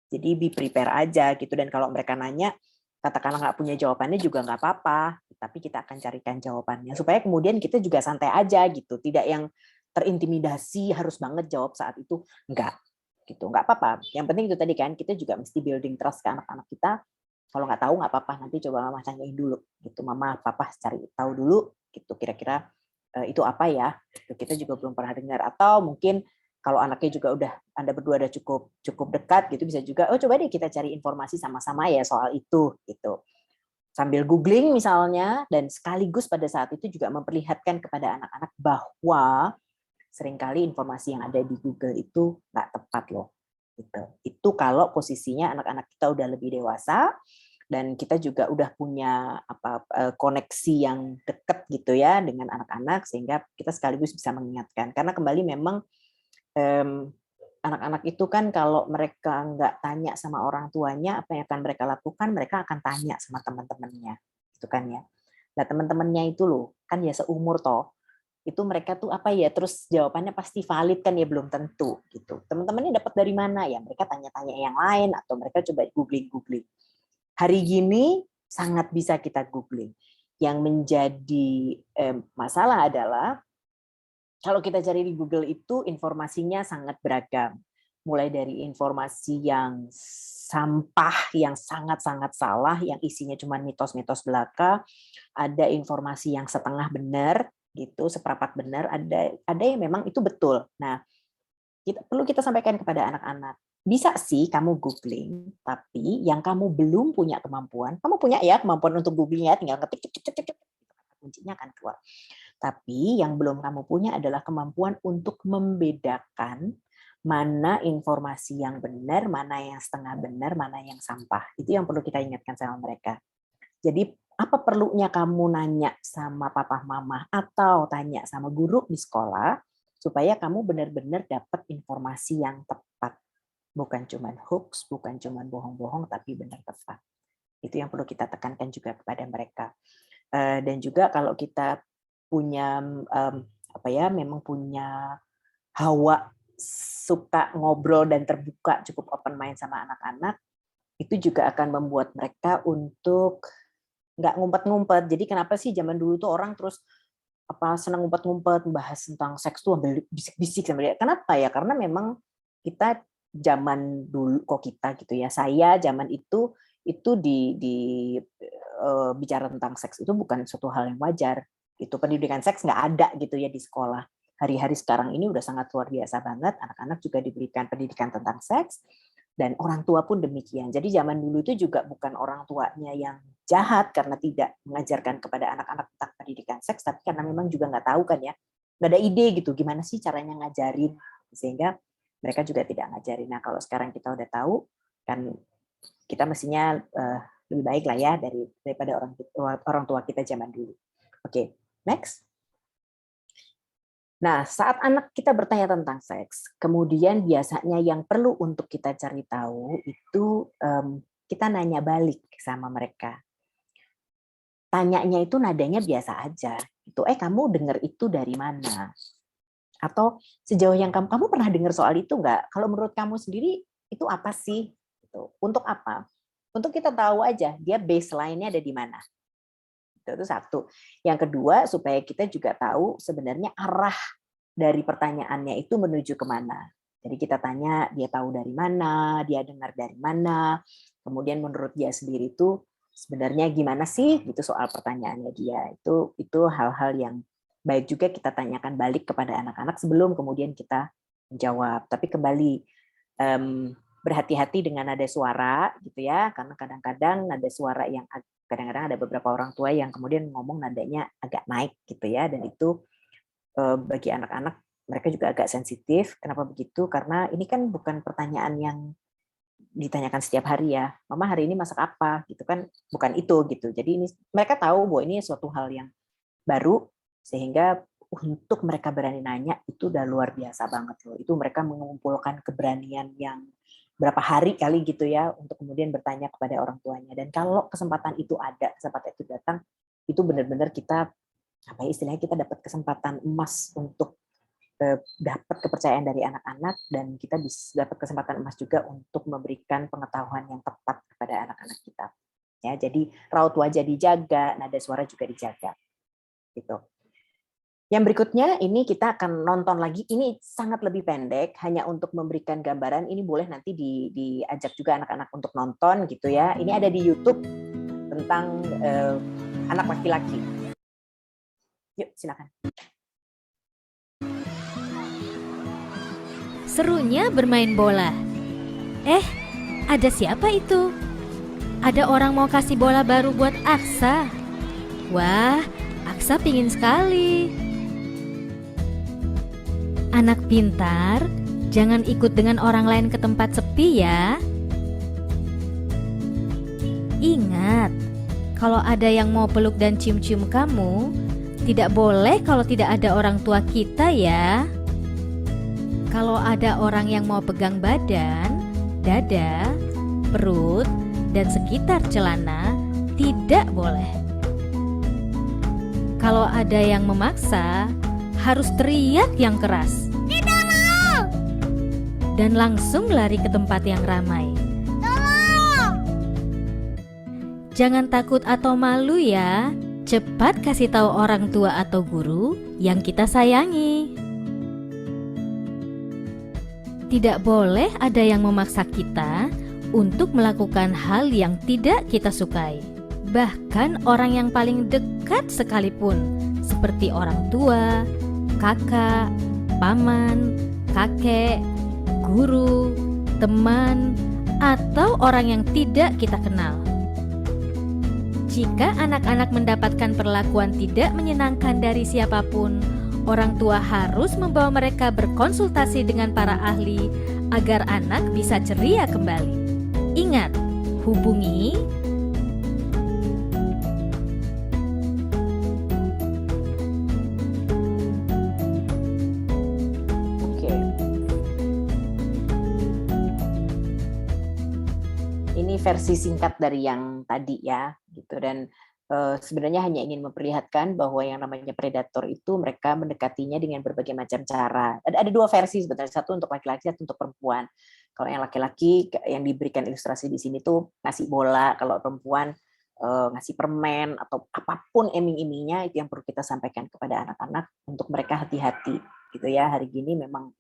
Jadi be prepare aja gitu, dan kalau mereka nanya, katakanlah nggak punya jawabannya juga nggak apa-apa, tapi kita akan carikan jawabannya supaya kemudian kita juga santai aja gitu, tidak yang terintimidasi harus banget jawab saat itu, enggak gitu, nggak apa-apa. Yang penting itu tadi kan, kita juga mesti building trust ke anak-anak kita. Kalau nggak tahu nggak apa-apa, nanti coba mama tanyain dulu gitu, mama papa cari tahu dulu gitu, kira-kira itu apa ya, kita juga belum pernah dengar. Atau mungkin kalau anaknya juga udah Anda berdua udah cukup dekat gitu, bisa juga coba deh kita cari informasi sama-sama ya soal itu gitu, sambil googling misalnya, dan sekaligus pada saat itu juga memperlihatkan kepada anak-anak bahwa seringkali informasi yang ada di Google itu nggak tepat loh gitu. Itu kalau posisinya anak-anak kita udah lebih dewasa dan kita juga udah punya koneksi yang dekat gitu ya dengan anak-anak, sehingga kita sekaligus bisa mengingatkan. Karena kembali memang anak-anak itu kan kalau mereka nggak tanya sama orang tuanya apa yang akan mereka lakukan, mereka akan tanya sama teman-temannya, gitu kan ya. Nah teman-temannya itu loh kan ya seumur toh, itu mereka tuh apa ya, terus jawabannya pasti valid kan ya, belum tentu gitu. Teman-temannya dapat dari mana ya, mereka tanya-tanya yang lain atau mereka coba googling. Hari gini sangat bisa kita googling. Yang menjadi masalah adalah kalau kita cari di Google itu informasinya sangat beragam. Mulai dari informasi yang sampah, yang sangat-sangat salah, yang isinya cuma mitos-mitos belaka, ada informasi yang setengah benar, gitu, seperempat benar, ada yang memang itu betul. Nah, perlu kita sampaikan kepada anak-anak. Bisa sih kamu googling, tapi yang kamu belum punya kemampuan, kamu punya ya kemampuan untuk googling ya, tinggal ketik, kuncinya akan keluar. Tapi yang belum kamu punya adalah kemampuan untuk membedakan mana informasi yang benar, mana yang setengah benar, mana yang sampah. Itu yang perlu kita ingatkan sama mereka. Jadi apa perlunya kamu nanya sama papa mama atau tanya sama guru di sekolah supaya kamu benar-benar dapat informasi yang tepat. Bukan cuma hoax, bukan cuma bohong-bohong, tapi benar tepat. Itu yang perlu kita tekankan juga kepada mereka. Dan juga kalau kita punya memang punya hawa suka ngobrol dan terbuka, cukup open mind sama anak-anak, itu juga akan membuat mereka untuk nggak ngumpet-ngumpet. Jadi kenapa sih zaman dulu tuh orang terus senang ngumpet-ngumpet membahas tentang seks tuh ambil bisik-bisik sama dia. Kenapa ya? Karena memang kita zaman dulu kita gitu ya. Saya zaman itu bicara tentang seks itu bukan suatu hal yang wajar. Itu pendidikan seks nggak ada gitu ya di sekolah. Hari-hari sekarang ini udah sangat luar biasa banget. Anak-anak juga diberikan pendidikan tentang seks dan orang tua pun demikian. Jadi zaman dulu itu juga bukan orang tuanya yang jahat karena tidak mengajarkan kepada anak-anak tentang pendidikan seks, tapi karena memang juga nggak tahu kan ya, nggak ada ide gitu gimana sih caranya ngajarin, sehingga mereka juga tidak ngajarin. Nah kalau sekarang kita udah tahu kan kita mestinya lebih baik lah ya daripada orang tua kita zaman dulu. Oke, next. Nah, saat anak kita bertanya tentang seks, kemudian biasanya yang perlu untuk kita cari tahu itu kita nanya balik sama mereka. Tanyanya itu nadanya biasa aja. Itu, kamu dengar itu dari mana? Atau sejauh yang kamu pernah dengar soal itu nggak? Kalau menurut kamu sendiri itu apa sih? Gitu. Untuk apa? Untuk kita tahu aja dia baseline-nya ada di mana. Itu satu. Yang kedua, supaya kita juga tahu sebenarnya arah dari pertanyaannya itu menuju kemana. Jadi kita tanya, dia tahu dari mana, dia dengar dari mana, kemudian menurut dia sendiri itu sebenarnya gimana sih gitu soal pertanyaannya dia. Itu hal-hal yang baik juga kita tanyakan balik kepada anak-anak sebelum kemudian kita menjawab. Tapi kembali, berhati-hati dengan nada suara gitu ya, karena kadang-kadang nada suara yang kadang-kadang ada beberapa orang tua yang kemudian ngomong nadanya agak naik gitu ya, dan itu bagi anak-anak mereka juga agak sensitif. Kenapa begitu? Karena ini kan bukan pertanyaan yang ditanyakan setiap hari ya. Mama hari ini masak apa? Gitu kan, bukan itu gitu. Jadi ini mereka tahu bahwa ini suatu hal yang baru, sehingga untuk mereka berani nanya itu udah luar biasa banget loh. Itu mereka mengumpulkan keberanian yang berapa hari kali gitu ya untuk kemudian bertanya kepada orang tuanya. Dan kalau kesempatan itu ada, kesempatan itu datang, itu benar-benar kita apa ya, istilahnya kita dapat kesempatan emas untuk dapat kepercayaan dari anak-anak, dan kita bisa dapat kesempatan emas juga untuk memberikan pengetahuan yang tepat kepada anak-anak kita. Ya, jadi raut wajah dijaga, nada suara juga dijaga. Gitu. Yang berikutnya ini kita akan nonton lagi. Ini sangat lebih pendek, hanya untuk memberikan gambaran. Ini boleh nanti diajak juga anak-anak untuk nonton gitu ya. Ini ada di YouTube tentang anak laki-laki. Yuk, silakan. Serunya bermain bola. Ada siapa itu? Ada orang mau kasih bola baru buat Aksa. Wah, Aksa pingin sekali. Anak pintar, jangan ikut dengan orang lain ke tempat sepi ya. Ingat, kalau ada yang mau peluk dan cium-cium kamu, tidak boleh kalau tidak ada orang tua kita ya. Kalau ada orang yang mau pegang badan, dada, perut, dan sekitar celana, tidak boleh. Kalau ada yang memaksa, harus teriak yang keras. Tidak mau! Dan langsung lari ke tempat yang ramai. Tolong! Jangan takut atau malu ya. Cepat kasih tahu orang tua atau guru yang kita sayangi. Tidak boleh ada yang memaksa kita untuk melakukan hal yang tidak kita sukai. Bahkan orang yang paling dekat sekalipun, seperti orang tua, kakak, paman, kakek, guru, teman, atau orang yang tidak kita kenal. Jika anak-anak mendapatkan perlakuan tidak menyenangkan dari siapapun, orang tua harus membawa mereka berkonsultasi dengan para ahli agar anak bisa ceria kembali. Ingat, hubungi Ini versi singkat dari yang tadi ya, gitu. Dan sebenarnya hanya ingin memperlihatkan bahwa yang namanya predator itu mereka mendekatinya dengan berbagai macam cara. Ada dua versi sebenarnya, satu untuk laki-laki, satu untuk perempuan. Kalau yang laki-laki yang diberikan ilustrasi di sini tuh ngasih bola, kalau perempuan ngasih permen atau apapun iming-imingnya, itu yang perlu kita sampaikan kepada anak-anak untuk mereka hati-hati, gitu ya. Hari gini memang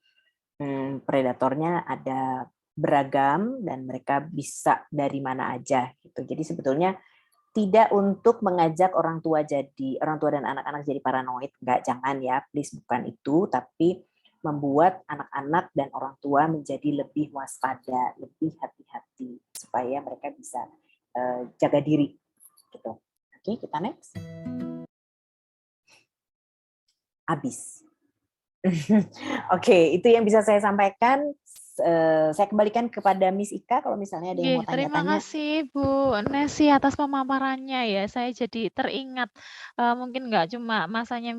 predatornya ada beragam dan mereka bisa dari mana aja, gitu. Jadi sebetulnya tidak untuk mengajak orang tua dan anak-anak jadi paranoid, enggak, jangan ya, please, bukan itu, tapi membuat anak-anak dan orang tua menjadi lebih waspada, lebih hati-hati supaya mereka bisa jaga diri, gitu. Oke, kita next. Habis. Oke, itu yang bisa saya sampaikan. Saya kembalikan kepada Miss Ika kalau misalnya ada yang mau Terima tanya-tanya. kasih Bu Nesi atas pemaparannya ya. Saya jadi teringat mungkin nggak cuma masanya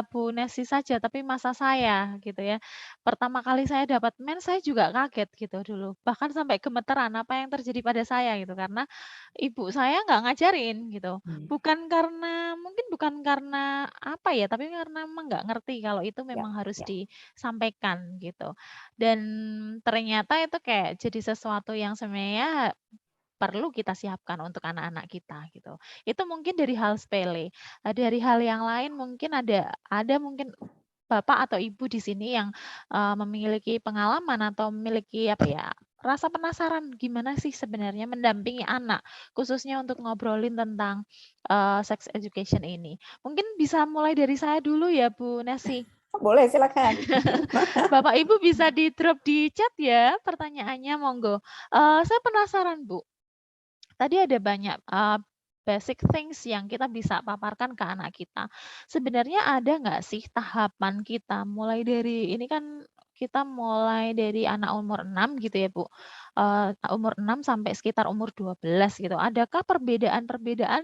Bu Nesi saja, tapi masa saya gitu ya. Pertama kali saya dapat mens, saya juga kaget gitu dulu. Bahkan sampai gemeteran apa yang terjadi pada saya gitu, karena ibu saya nggak ngajarin gitu. Bukan karena apa ya, tapi karena memang nggak ngerti kalau itu memang harus disampaikan gitu. Dan ternyata itu kayak jadi sesuatu yang sebenarnya perlu kita siapkan untuk anak-anak kita gitu. Itu mungkin dari hal sepele. Dari hal yang lain mungkin ada mungkin Bapak atau Ibu di sini yang memiliki pengalaman atau memiliki rasa penasaran gimana sih sebenarnya mendampingi anak, khususnya untuk ngobrolin tentang sex education ini. Mungkin bisa mulai dari saya dulu ya Bu Nesi. Boleh, silakan. Bapak Ibu bisa di-drop di chat ya pertanyaannya, monggo. Saya penasaran Bu. Tadi ada banyak basic things yang kita bisa paparkan ke anak kita. Sebenarnya ada nggak sih tahapan kita mulai dari ini kan kita mulai dari anak umur 6 gitu ya, Bu. Umur 6 sampai sekitar umur 12 gitu. Adakah perbedaan-perbedaan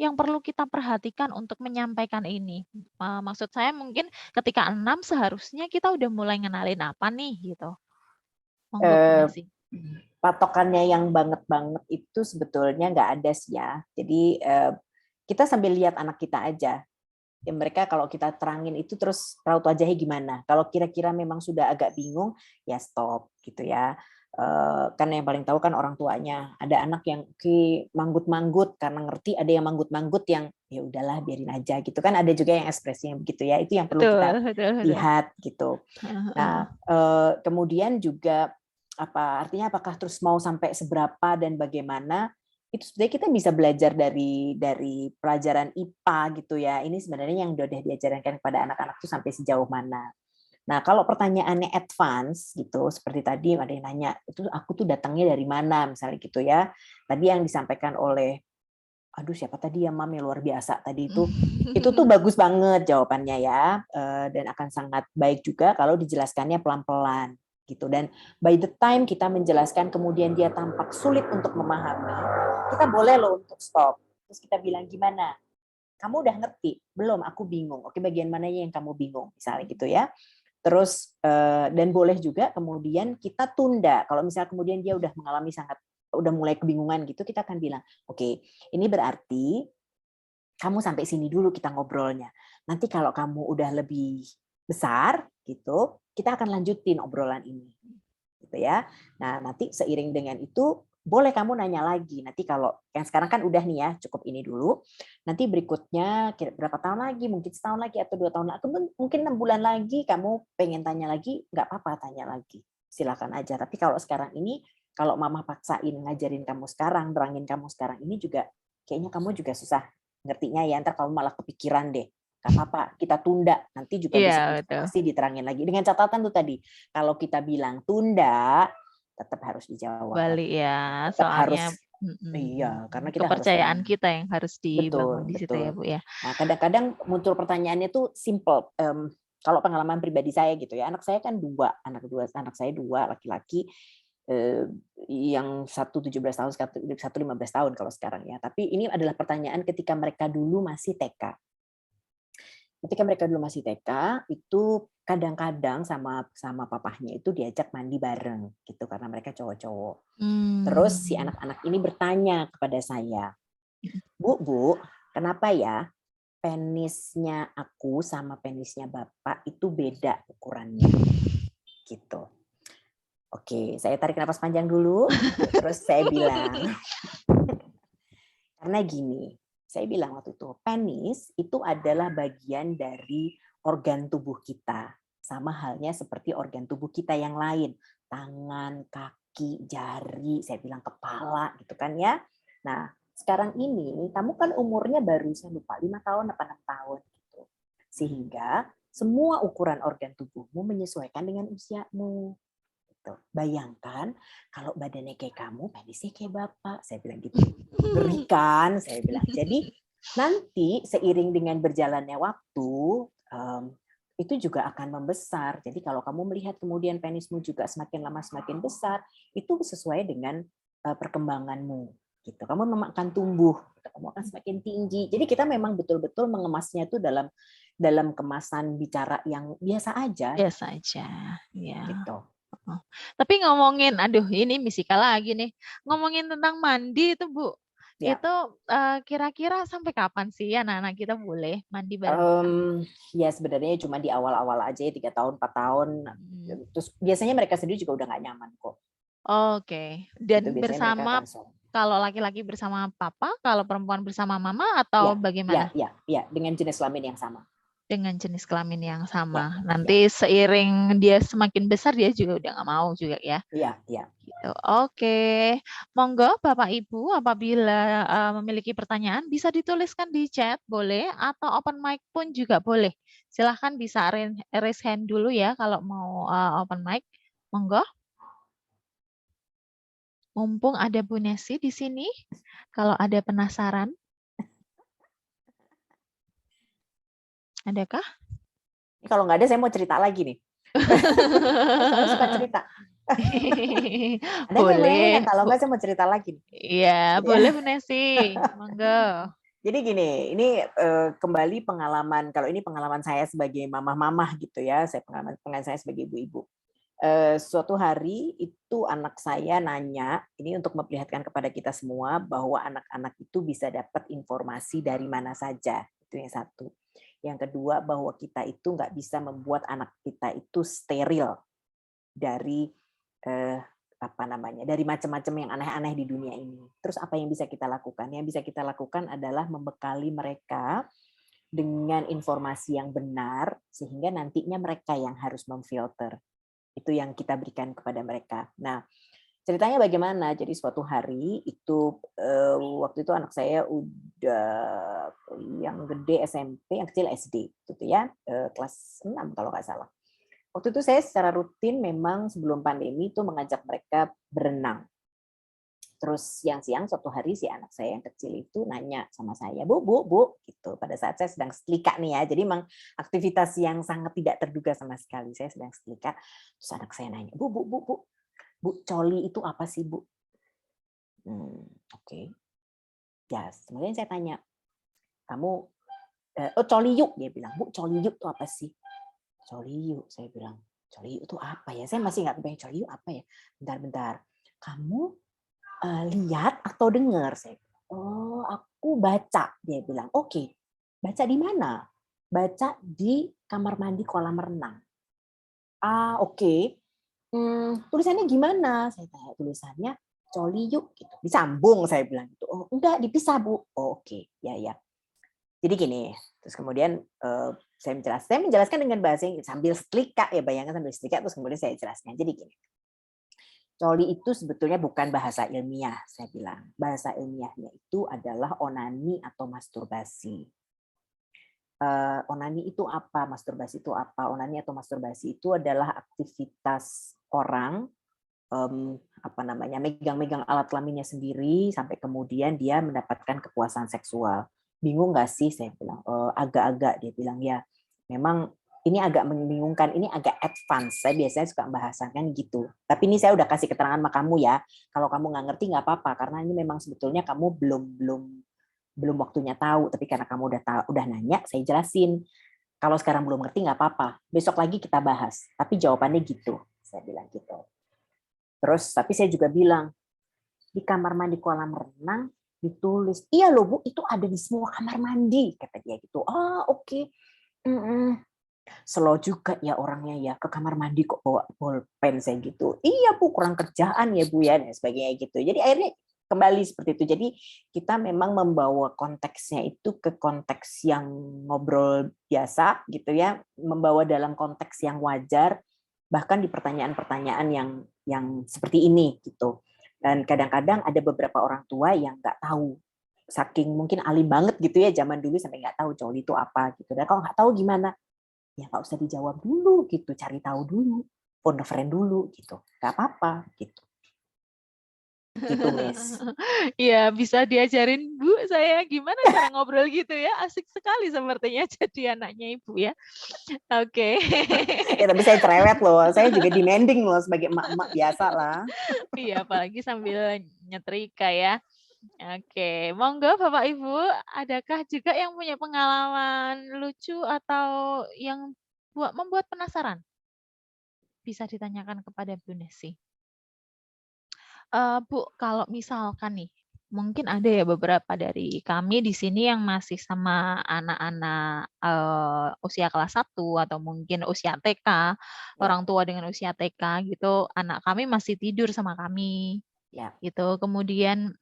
yang perlu kita perhatikan untuk menyampaikan ini? Maksud saya mungkin ketika 6 seharusnya kita udah mulai ngenalin apa nih gitu. Monggo Bu Eh, Nesi. Patokannya yang banget-banget itu sebetulnya nggak ada sih ya. Jadi kita sambil lihat anak kita aja. Ya, mereka kalau kita terangin itu terus raut wajahnya gimana. Kalau kira-kira memang sudah agak bingung, ya stop gitu ya. Karena yang paling tahu kan orang tuanya. Ada anak yang manggut-manggut karena ngerti, ada yang manggut-manggut yang ya udahlah biarin aja gitu kan. Ada juga yang ekspresinya begitu ya. Itu yang perlu kita Betul. lihat gitu. Heeh, Nah, kemudian juga artinya apakah terus mau sampai seberapa dan bagaimana itu sebenarnya kita bisa belajar dari pelajaran IPA gitu ya. Ini sebenarnya yang udah diajarkan kepada anak-anak tuh sampai sejauh mana. Nah, kalau pertanyaannya advance gitu, seperti tadi ada yang nanya, itu aku tuh datangnya dari mana misalnya gitu ya. Tadi yang disampaikan oleh siapa tadi ya Mam yang luar biasa tadi itu tuh bagus banget jawabannya ya, dan akan sangat baik juga kalau dijelaskannya pelan-pelan gitu. Dan by the time kita menjelaskan kemudian dia tampak sulit untuk memahami, kita boleh loh untuk stop. Terus kita bilang gimana? Kamu udah ngerti? Belum, aku bingung. Oke, bagian mananya yang kamu bingung? Misalnya gitu ya. Terus dan boleh juga kemudian kita tunda. Kalau misalnya kemudian dia udah mengalami udah mulai kebingungan gitu, kita akan bilang, oke, ini berarti kamu sampai sini dulu kita ngobrolnya. Nanti kalau kamu udah lebih besar gitu, kita akan lanjutin obrolan ini. Gitu ya. Nah, nanti seiring dengan itu boleh kamu nanya lagi. Nanti kalau yang sekarang kan udah nih ya, cukup ini dulu. Nanti berikutnya berapa tahun lagi, mungkin setahun lagi atau 2 tahun lagi, mungkin 6 bulan lagi kamu pengen tanya lagi, nggak apa-apa tanya lagi. Silakan aja. Tapi kalau sekarang ini, kalau mama paksain ngajarin kamu sekarang, nerangin kamu sekarang ini juga, kayaknya kamu juga susah ngertinya ya, ntar kamu malah kepikiran deh. Gak apa-apa, kita tunda. Nanti juga Iya, besok betul. pasti diterangin lagi. Dengan catatan tuh tadi, kalau kita bilang tunda, tetap harus dijawab. Balik ya, Tetap harus, soalnya iya, karena kita harus kepercayaan tenang. kita yang harus dibangun Betul, di situ ya betul. Bu ya. Nah, kadang-kadang muncul pertanyaannya tuh simple. Kalau pengalaman pribadi saya gitu ya, anak saya kan anak saya dua laki-laki, yang satu 17 tahun, satu 15 tahun kalau sekarang ya. Tapi ini adalah pertanyaan ketika mereka dulu masih TK. Ketika mereka dulu masih TK, itu kadang-kadang sama papahnya itu diajak mandi bareng gitu karena mereka cowok-cowok. Terus si anak-anak ini bertanya kepada saya, Bu, kenapa ya penisnya aku sama penisnya Bapak itu beda ukurannya? Gitu. Oke, saya tarik napas panjang dulu, terus saya bilang, karena gini, saya bilang waktu itu, penis itu adalah bagian dari organ tubuh kita. Sama halnya seperti organ tubuh kita yang lain. Tangan, kaki, jari, saya bilang kepala gitu kan ya. Nah, sekarang ini kamu kan umurnya baru, saya lupa, 5 tahun apa 6 tahun. Gitu. Sehingga semua ukuran organ tubuhmu menyesuaikan dengan usiamu. Gitu. Bayangkan kalau badannya kayak kamu, penisnya kayak Bapak. Saya bilang gitu. Ngeri kan? Saya bilang. Jadi nanti seiring dengan berjalannya waktu, itu juga akan membesar. Jadi kalau kamu melihat kemudian penismu juga semakin lama semakin besar, itu sesuai dengan perkembanganmu. Gitu. Kamu memang akan tumbuh, kamu akan semakin tinggi. Jadi kita memang betul-betul mengemasnya itu dalam kemasan bicara yang biasa aja. Biasa aja, ya. Gitu. Tapi ngomongin, aduh ini Misika lagi nih, ngomongin tentang mandi itu Bu, Ya. itu kira-kira sampai kapan sih anak-anak kita boleh mandi bareng? Ya sebenarnya cuma di awal-awal aja ya, 3 tahun, 4 tahun. Terus biasanya mereka sendiri juga udah nggak nyaman kok. Oke. Dan Itu biasanya mereka bersama, akan soal. kalau laki-laki bersama papa, kalau perempuan bersama mama atau bagaimana? Ya, dengan jenis kelamin yang sama. Dengan jenis kelamin yang sama. Nanti seiring dia semakin besar dia juga udah nggak mau juga ya. Iya. Gitu. Oke, monggo Bapak Ibu apabila memiliki pertanyaan bisa dituliskan di chat boleh atau open mic pun juga boleh. Silahkan bisa raise hand dulu ya kalau mau open mic. Monggo. Mumpung ada Bu Nesi di sini, kalau ada penasaran Adakah? Kalau nggak ada, saya mau cerita lagi nih. Saya suka cerita. Ada nggak yang mau nanya? Boleh, Kalau Bu. nggak, saya mau cerita lagi nih. Iya, boleh Bu Nesi. Monggo. Jadi gini, ini kembali pengalaman, kalau ini pengalaman saya sebagai mamah-mamah gitu ya, pengalaman saya sebagai ibu-ibu. Suatu hari itu anak saya nanya, ini untuk memperlihatkan kepada kita semua bahwa anak-anak itu bisa dapat informasi dari mana saja. Itu yang satu. Yang kedua, bahwa kita itu nggak bisa membuat anak kita itu steril dari dari macam-macam yang aneh-aneh di dunia ini. Terus apa yang bisa kita lakukan? Yang bisa kita lakukan adalah membekali mereka dengan informasi yang benar, sehingga nantinya mereka yang harus memfilter. Itu yang kita berikan kepada mereka. Nah, ceritanya bagaimana? Jadi suatu hari itu waktu itu anak saya udah yang gede SMP, yang kecil SD, gitu ya, kelas 6 kalau nggak salah. Waktu itu saya secara rutin memang sebelum pandemi itu mengajak mereka berenang. Terus siang-siang suatu hari si anak saya yang kecil itu nanya sama saya, Bu, gitu. Pada saat saya sedang setrika nih ya, jadi memang aktivitas yang sangat tidak terduga sama sekali. Saya sedang setrika, terus anak saya nanya, Bu, coli itu apa sih, Bu? Oke. Ya, kemudian saya tanya, kamu, coli yuk, dia bilang, Bu, coli yuk itu apa sih? Coli yuk, saya bilang, coli yuk itu apa ya? Saya masih nggak kebayang coli yuk apa ya? Bentar. Kamu lihat atau dengar? Saya bilang, oh, aku baca, dia bilang. Oke, baca di mana? Baca di kamar mandi kolam renang. Ah, oke. Tulisannya gimana? Saya tanya, tulisannya coli yuk gitu. Disambung, saya bilang gitu. Oh, enggak, dipisah, Bu. Oh, oke. Ya. Jadi gini, terus kemudian saya menjelaskan dengan bahasa yang sambil setrika ya, bayangkan sambil setrika, terus kemudian saya jelaskan. Jadi gini, coli itu sebetulnya bukan bahasa ilmiah, saya bilang. Bahasa ilmiahnya itu adalah onani atau masturbasi. Onani itu apa? Masturbasi itu apa? Onani atau masturbasi itu adalah aktivitas orang megang-megang alat kelaminnya sendiri sampai kemudian dia mendapatkan kepuasan seksual. Bingung nggak sih? Saya bilang, agak-agak. Dia bilang, ya memang ini agak membingungkan, ini agak advance. Saya biasanya suka membahasakan gitu. Tapi ini saya udah kasih keterangan sama kamu ya. Kalau kamu nggak ngerti nggak apa-apa, karena ini memang sebetulnya kamu belum waktunya tahu. Tapi karena kamu udah nanya, saya jelasin. Kalau sekarang belum ngerti nggak apa-apa. Besok lagi kita bahas. Tapi jawabannya gitu. Saya bilang gitu. Terus, tapi saya juga bilang, di kamar mandi kolam renang ditulis, iya loh Bu, itu ada di semua kamar mandi, kata dia gitu. Ah, oke. Slow juga ya orangnya ya, ke kamar mandi kok bawa bolpen, saya gitu. Iya Bu, kurang kerjaan ya Bu ya, dan sebagainya gitu. Jadi akhirnya kembali seperti itu. Jadi kita memang membawa konteksnya itu ke konteks yang ngobrol biasa gitu ya, membawa dalam konteks yang wajar, bahkan di pertanyaan-pertanyaan yang seperti ini gitu. Dan kadang-kadang ada beberapa orang tua yang nggak tahu, saking mungkin alim banget gitu ya zaman dulu sampai nggak tahu coli itu apa gitu. Dan kalau nggak tahu gimana, ya nggak usah dijawab dulu gitu, cari tahu dulu, phone a friend dulu gitu, nggak apa-apa gitu. Gitu, Miss. Iya, bisa diajarin Bu saya gimana cara ngobrol gitu ya. Asik sekali sepertinya jadi anaknya Ibu ya. Oke. Ya tapi saya cerewet loh, saya juga demanding loh sebagai emak-emak biasa lah. Iya, apalagi sambil nyetrika ya. Oke, monggo Bapak Ibu, adakah juga yang punya pengalaman lucu atau yang membuat penasaran? Bisa ditanyakan kepada Bu Nesi. Bu, kalau misalkan nih, mungkin ada ya beberapa dari kami di sini yang masih sama anak-anak usia kelas 1 atau mungkin usia TK, orang tua dengan usia TK gitu, anak kami masih tidur sama kami. Gitu. Kemudian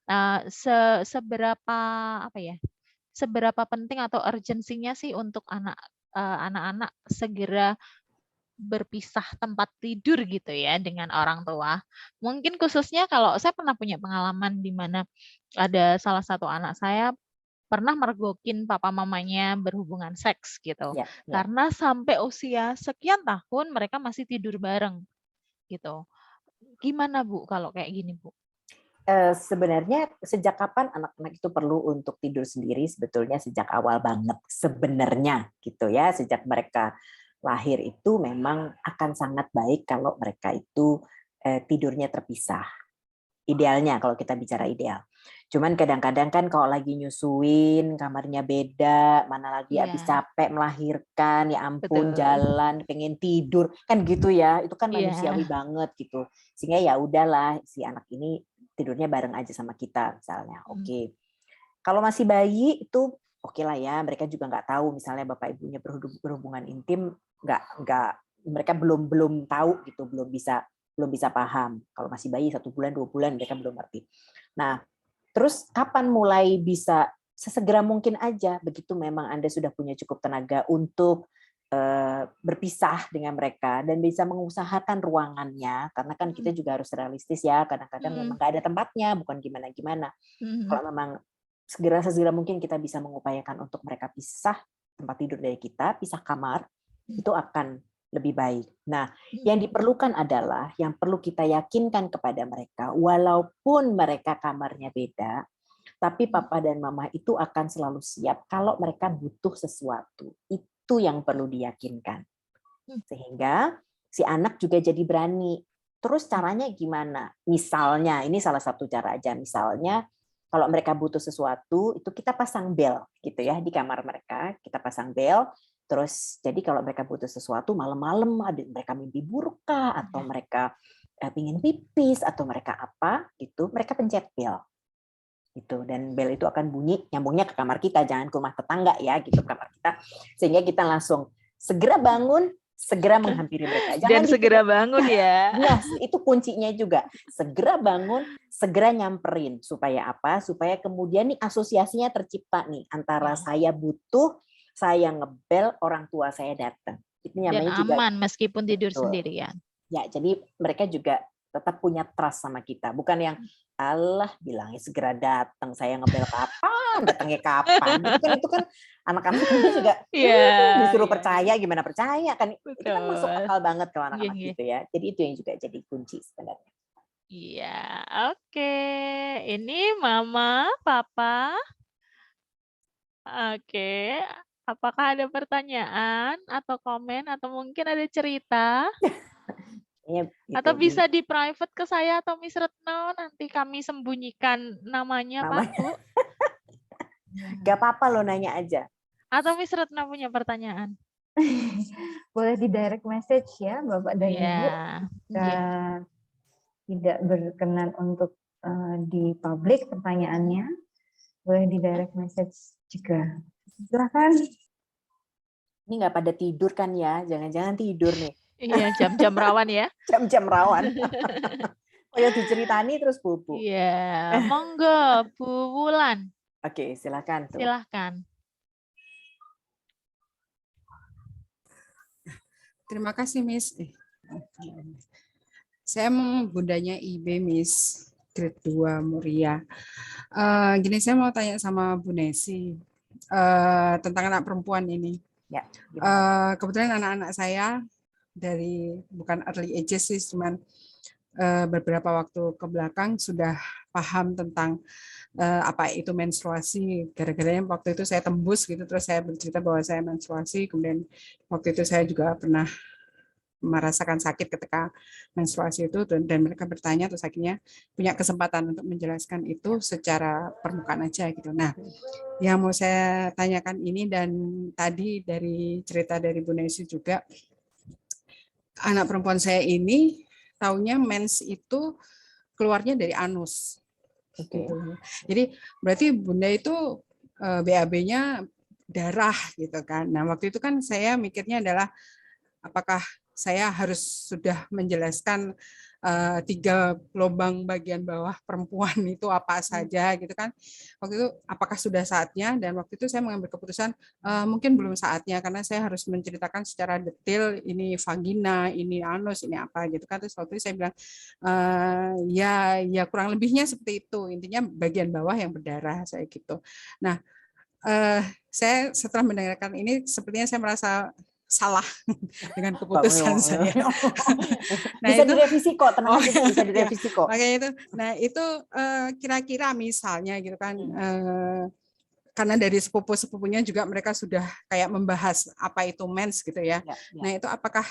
seberapa penting atau urgensinya sih untuk anak-anak segera berpisah tempat tidur gitu ya dengan orang tua. Mungkin khususnya kalau saya pernah punya pengalaman di mana ada salah satu anak saya pernah mergokin papa mamanya berhubungan seks gitu. Karena sampai usia sekian tahun mereka masih tidur bareng gitu. Gimana Bu kalau kayak gini Bu? Sebenarnya sejak kapan anak-anak itu perlu untuk tidur sendiri? Sebetulnya sejak awal banget sebenarnya gitu ya. Sejak mereka lahir itu memang akan sangat baik kalau mereka itu tidurnya terpisah. Idealnya kalau kita bicara ideal. Cuman kadang-kadang kan kalau lagi nyusuin kamarnya beda, mana lagi habis capek melahirkan, ya ampun Betul. jalan pengen tidur kan gitu ya. Itu kan Iya. manusiawi banget gitu. Sehingga ya udahlah si anak ini tidurnya bareng aja sama kita misalnya. Oke. Kalau masih bayi itu oke lah ya, mereka juga nggak tahu misalnya bapak ibunya berhubungan intim, nggak mereka belum tahu gitu, belum bisa paham. Kalau masih bayi 1 bulan 2 bulan mereka belum ngerti. Nah, terus kapan mulai bisa? Sesegera mungkin aja, begitu memang Anda sudah punya cukup tenaga untuk berpisah dengan mereka dan bisa mengusahakan ruangannya, karena kan kita juga harus realistis ya, kadang-kadang memang nggak ada tempatnya, bukan gimana-gimana. Kalau memang segera mungkin kita bisa mengupayakan untuk mereka pisah tempat tidur dari kita, pisah kamar, itu akan lebih baik. Nah, yang diperlukan adalah yang perlu kita yakinkan kepada mereka, walaupun mereka kamarnya beda, tapi papa dan mama itu akan selalu siap kalau mereka butuh sesuatu. Itu yang perlu diyakinkan. Sehingga si anak juga jadi berani. Terus caranya gimana? Misalnya, ini salah satu cara aja. Misalnya, kalau mereka butuh sesuatu, itu kita pasang bel gitu ya di kamar mereka. Kita pasang bel. Terus jadi kalau mereka butuh sesuatu malam-malam, mereka mimpi buruk kah, atau mereka pingin pipis, atau mereka apa gitu, mereka pencet bel. Gitu. Dan bel itu akan bunyi nyambungnya ke kamar kita, jangan ke rumah tetangga ya, gitu kamar kita, sehingga kita langsung segera bangun, segera menghampiri mereka. Jangan Dan segera bangun ya. Nah, itu kuncinya juga. Segera bangun, segera nyamperin. Supaya apa? Supaya kemudian nih asosiasinya tercipta nih antara saya butuh, saya ngebel, orang tua saya datang. Itu namanya Dan juga aman meskipun tidur betul. sendirian. Ya, jadi mereka juga tetap punya trust sama kita. Bukan yang Allah bilangnya segera datang, saya ngebel kapan, datangnya kapan. Itu kan anak-anak itu juga disuruh percaya, gimana percaya kan? Itu kan masuk akal banget kalau anak-anak gitu ya. Jadi itu yang juga jadi kunci sebenarnya. Iya, oke. Ini Mama, Papa. Oke. Apakah ada pertanyaan atau komen atau mungkin ada cerita? Atau bisa di private ke saya atau Miss Retno, nanti kami sembunyikan namanya, Pak, Bu. Gak apa-apa lo nanya aja. Atau Miss Retno punya pertanyaan? Boleh di direct message ya Bapak dan Ibu. Jika tidak berkenan untuk di publik pertanyaannya, boleh di direct message juga. Silakan. Ini nggak pada tidur kan ya? Jangan-jangan tidur nih. Iya, jam-jam rawan ya. Jam-jam rawan. Oh ya diceritani terus Bu. Iya, monggo Bu Wulan. Oke, silakan tuh. Silakan. Terima kasih, Miss. Saya bundanya Ibe, Miss. Grade 2 Muria. Gini, saya mau tanya sama Bu Nesi tentang anak perempuan ini. Ya. Kebetulan anak-anak saya dari bukan early ages sih, cuman beberapa waktu ke belakang sudah paham tentang apa itu menstruasi. Gara-gara waktu itu saya tembus gitu, terus saya bercerita bahwa saya menstruasi. Kemudian waktu itu saya juga pernah merasakan sakit ketika menstruasi itu, dan mereka bertanya, terus akhirnya punya kesempatan untuk menjelaskan itu secara permukaan aja gitu. Nah, yang mau saya tanyakan ini, dan tadi dari cerita dari Bu Nesi juga, anak perempuan saya ini taunya mens itu keluarnya dari anus. Gitu. Jadi berarti Bunda itu BAB-nya darah gitu kan. Nah, waktu itu kan saya mikirnya adalah apakah saya harus sudah menjelaskan 3 lubang bagian bawah perempuan itu apa saja gitu kan. Waktu itu apakah sudah saatnya, dan waktu itu saya mengambil keputusan mungkin belum saatnya, karena saya harus menceritakan secara detail ini vagina, ini anus, ini apa gitu kan. Terus waktu itu saya bilang ya kurang lebihnya seperti itu, intinya bagian bawah yang berdarah saya gitu. Nah, saya setelah mendengarkan ini sepertinya saya merasa salah dengan keputusan saya. Nah, Bisa itu direvisi kok, tenang Oh, aja, bisa ya, direvisi kok. makanya itu. Nah, itu kira-kira misalnya gitu kan, karena dari sepupu-sepupunya juga mereka sudah kayak membahas apa itu mens gitu ya. Nah, itu apakah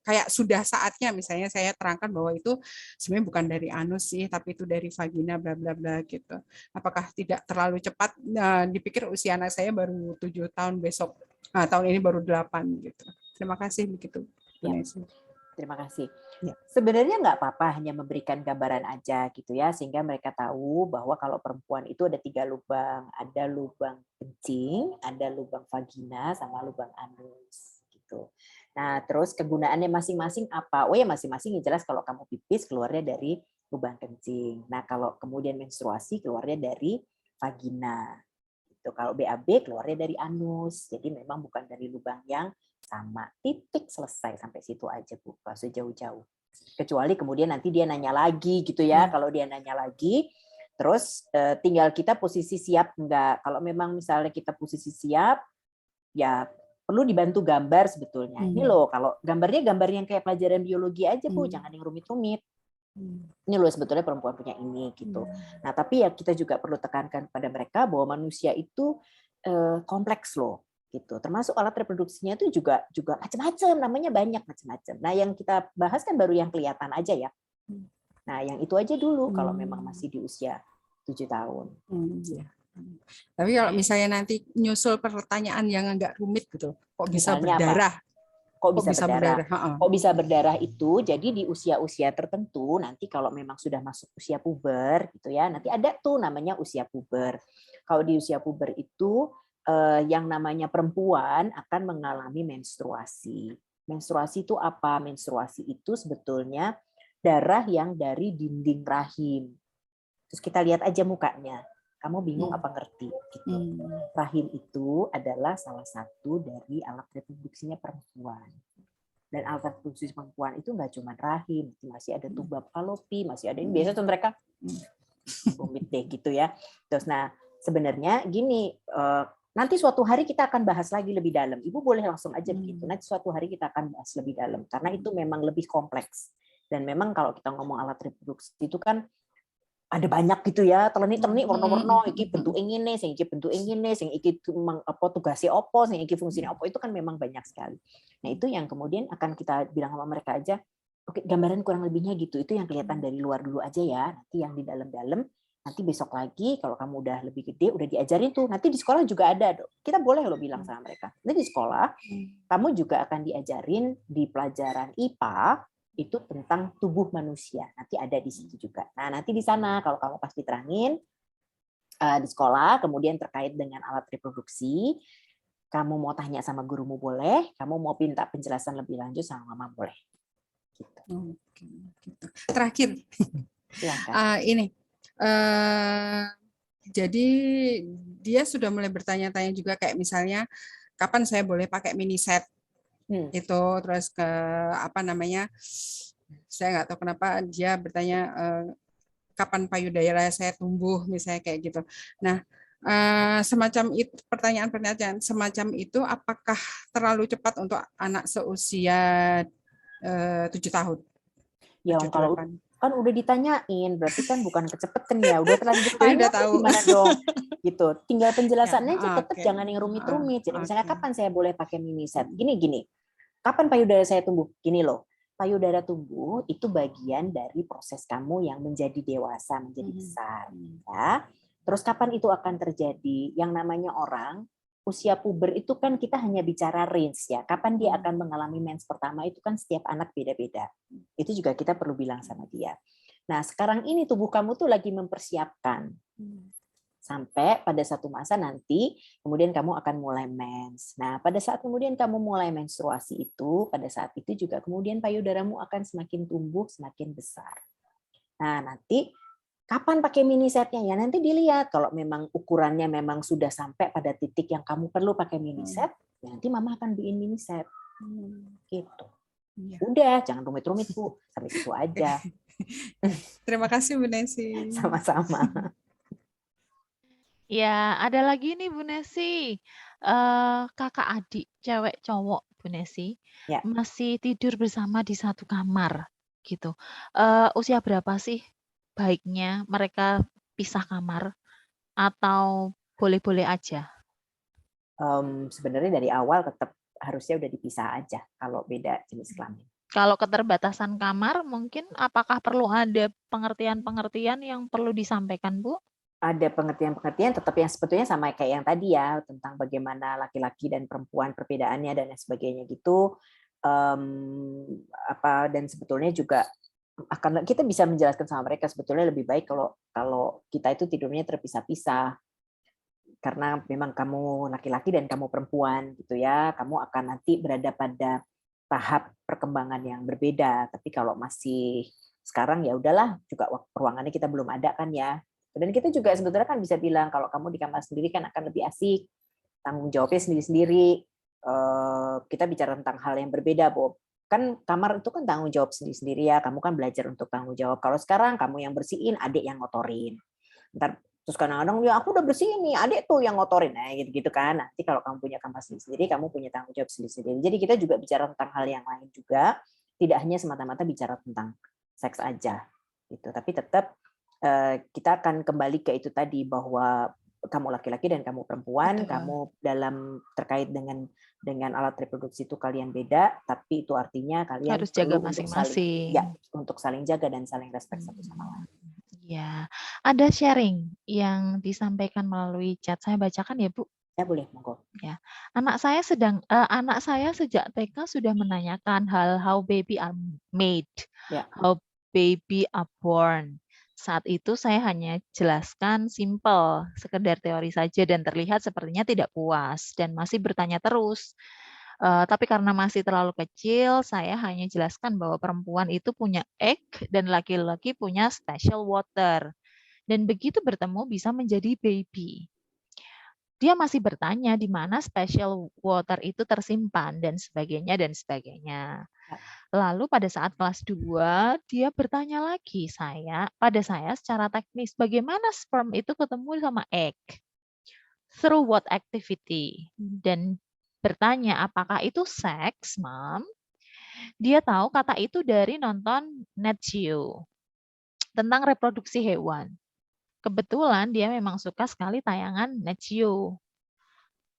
kayak sudah saatnya misalnya saya terangkan bahwa itu sebenarnya bukan dari anus sih, tapi itu dari vagina bla bla bla gitu. Apakah tidak terlalu cepat? Nah, dipikir usia anak saya baru 7 tahun besok. Nah, tahun ini baru 8 gitu. Terima kasih begitu. Ya. Terima kasih. Sebenarnya nggak apa-apa hanya memberikan gambaran aja gitu ya, sehingga mereka tahu bahwa kalau perempuan itu ada 3 lubang, ada lubang kencing, ada lubang vagina, sama lubang anus gitu. Nah, terus kegunaannya masing-masing apa? Oh ya, masing-masing yang jelas kalau kamu pipis keluarnya dari lubang kencing. Nah, kalau kemudian menstruasi keluarnya dari vagina. Gitu. Kalau BAB keluarnya dari anus. Jadi memang bukan dari lubang yang sama. Titik, selesai sampai situ aja, Bu. Nggak usah jauh-jauh. Kecuali kemudian nanti dia nanya lagi gitu ya. Kalau dia nanya lagi, terus tinggal kita posisi siap enggak. Kalau memang misalnya kita posisi siap, ya perlu dibantu gambar sebetulnya. Ini loh, kalau gambarnya gambar yang kayak pelajaran biologi aja, Bu, jangan yang rumit-rumit. Ini loh sebetulnya perempuan punya ini gitu. Nah, tapi ya kita juga perlu tekankan pada mereka bahwa manusia itu kompleks loh gitu. Termasuk alat reproduksinya itu juga macam-macam, namanya banyak macam-macam. Nah, yang kita bahas kan baru yang kelihatan aja ya. Nah, yang itu aja dulu kalau memang masih di usia 7 tahun. Tapi kalau misalnya nanti nyusul pertanyaan yang agak rumit gitu, kok bisa Misalnya berdarah? Kok bisa berdarah? Kok bisa berdarah itu? Jadi di usia-usia tertentu nanti kalau memang sudah masuk usia puber gitu ya, nanti ada tuh namanya usia puber. Kalau di usia puber itu yang namanya perempuan akan mengalami menstruasi. Menstruasi itu apa? Menstruasi itu sebetulnya darah yang dari dinding rahim. Terus kita lihat aja mukanya. Kamu bingung apa ngerti gitu. Rahim itu adalah salah satu dari alat reproduksinya perempuan. Dan alat reproduksi perempuan itu nggak cuma rahim, masih ada tuba falopi, masih ada ini biasa tuh mereka rumit deh gitu ya. Terus nah sebenarnya gini, nanti suatu hari kita akan bahas lagi lebih dalam. Ibu boleh langsung aja begitu. Nanti suatu hari kita akan bahas lebih dalam karena itu memang lebih kompleks. Dan memang kalau kita ngomong alat reproduksi itu kan ada banyak gitu ya, telenik-telenik warna-warna, iki bentuk ingine, sing iki bentuk ingine, sing iki tugasnya opo, sing iki fungsinya opo, itu kan memang banyak sekali. Nah, itu yang kemudian akan kita bilang sama mereka aja, oke, gambaran kurang lebihnya gitu, itu yang kelihatan dari luar dulu aja ya, nanti yang di dalam-dalam, nanti besok lagi kalau kamu udah lebih gede, udah diajarin tuh, nanti di sekolah juga ada, kita boleh lo bilang sama mereka, nanti di sekolah, kamu juga akan diajarin di pelajaran IPA, itu tentang tubuh manusia. Nanti ada di situ juga. Nah, nanti di sana kalau kamu pasti terangin di sekolah, kemudian terkait dengan alat reproduksi, kamu mau tanya sama gurumu boleh, kamu mau minta penjelasan lebih lanjut sama mama boleh. Gitu. Gitu. Terakhir, ini, jadi dia sudah mulai bertanya-tanya juga kayak misalnya, kapan saya boleh pakai mini set? Itu terus ke apa namanya, saya nggak tahu kenapa dia bertanya kapan payudara saya tumbuh misalnya kayak gitu. Nah, semacam itu pertanyaan-pertanyaan semacam itu apakah terlalu cepat untuk anak seusia 7 tahun? Ya, kalau kan udah ditanyain, berarti kan bukan kecepetan ya, udah terlanjur Udah tanya tahu. gimana dong, gitu. Tinggal penjelasannya aja tetap Oke. jangan yang rumit-rumit. Jadi misalnya kapan saya boleh pakai mini set? Gini. Kapan payudara saya tumbuh? Gini loh, payudara tumbuh itu bagian dari proses kamu yang menjadi dewasa, menjadi besar. Ya. Terus kapan itu akan terjadi? Yang namanya orang usia puber itu kan kita hanya bicara range ya. Kapan dia akan mengalami mens pertama itu kan setiap anak beda-beda. Itu juga kita perlu bilang sama dia. Nah, sekarang ini tubuh kamu tuh lagi mempersiapkan. Sampai pada satu masa nanti kemudian kamu akan mulai mens. Nah, pada saat kemudian kamu mulai menstruasi itu, pada saat itu juga kemudian payudaramu akan semakin tumbuh, semakin besar. Nah, nanti kapan pakai mini setnya ya? Nanti dilihat kalau memang ukurannya memang sudah sampai pada titik yang kamu perlu pakai mini set, ya nanti mama akan beliin mini set. Gitu. Udah, jangan rumit-rumit Bu, sampai situ aja. Terima kasih Bu Nancy. Sama-sama. Ya, ada lagi nih Bu Nesi. Kakak adik cewek cowok Bu Nesi Ya. masih tidur bersama di satu kamar gitu. Usia berapa sih baiknya mereka pisah kamar atau boleh-boleh aja? Sebenarnya dari awal tetap harusnya udah dipisah aja kalau beda jenis kelamin. Kalau keterbatasan kamar mungkin apakah perlu ada pengertian-pengertian yang perlu disampaikan Bu? Ada pengertian-pengertian tetap yang sebetulnya sama kayak yang tadi ya, tentang bagaimana laki-laki dan perempuan perbedaannya dan lain sebagainya gitu. Dan sebetulnya juga akan kita bisa menjelaskan sama mereka sebetulnya lebih baik kalau kita itu tidurnya terpisah-pisah. Karena memang kamu laki-laki dan kamu perempuan gitu ya, kamu akan nanti berada pada tahap perkembangan yang berbeda. Tapi kalau masih sekarang ya udahlah, juga ruangannya kita belum ada kan ya. Dan kita juga sebetulnya kan bisa bilang kalau kamu di kamar sendiri kan akan lebih asik, tanggung jawabnya sendiri-sendiri. Kita bicara tentang hal yang berbeda, Bob. Kan kamar itu kan tanggung jawab sendiri-sendiri ya. Kamu kan belajar untuk tanggung jawab. Kalau sekarang kamu yang bersihin, adik yang ngotorin. Ntar terus kadang-kadang ya aku udah bersihin nih, adik tuh yang ngotorin, nah gitu kan. Nanti kalau kamu punya kamar sendiri, kamu punya tanggung jawab sendiri-sendiri. Jadi kita juga bicara tentang hal yang lain juga, tidak hanya semata-mata bicara tentang seks aja, gitu. Tapi tetap kita akan kembali ke itu tadi bahwa kamu laki-laki dan kamu perempuan, Betul. kamu dalam terkait dengan alat reproduksi itu kalian beda, tapi itu artinya kalian Harus jaga perlu masing-masing. untuk saling jaga dan saling respect satu sama lain. Ya, ada sharing yang disampaikan melalui chat. Saya bacakan ya, Bu. Ya boleh, monggo. Ya, anak saya sejak TK sudah menanyakan hal how baby are made, Ya. how baby are born. Saat itu saya hanya jelaskan simple, sekedar teori saja dan terlihat sepertinya tidak puas dan masih bertanya terus. Tapi karena masih terlalu kecil, saya hanya jelaskan bahwa perempuan itu punya egg dan laki-laki punya special water. Dan begitu bertemu bisa menjadi baby. Dia masih bertanya di mana special water itu tersimpan dan sebagainya dan sebagainya. Lalu pada saat kelas 2, dia bertanya lagi pada saya secara teknis bagaimana sperm itu ketemu sama egg. Through what activity? Dan bertanya apakah itu seks, Mom? Dia tahu kata itu dari nonton Nat Geo tentang reproduksi hewan. Kebetulan dia memang suka sekali tayangan Nat Geo.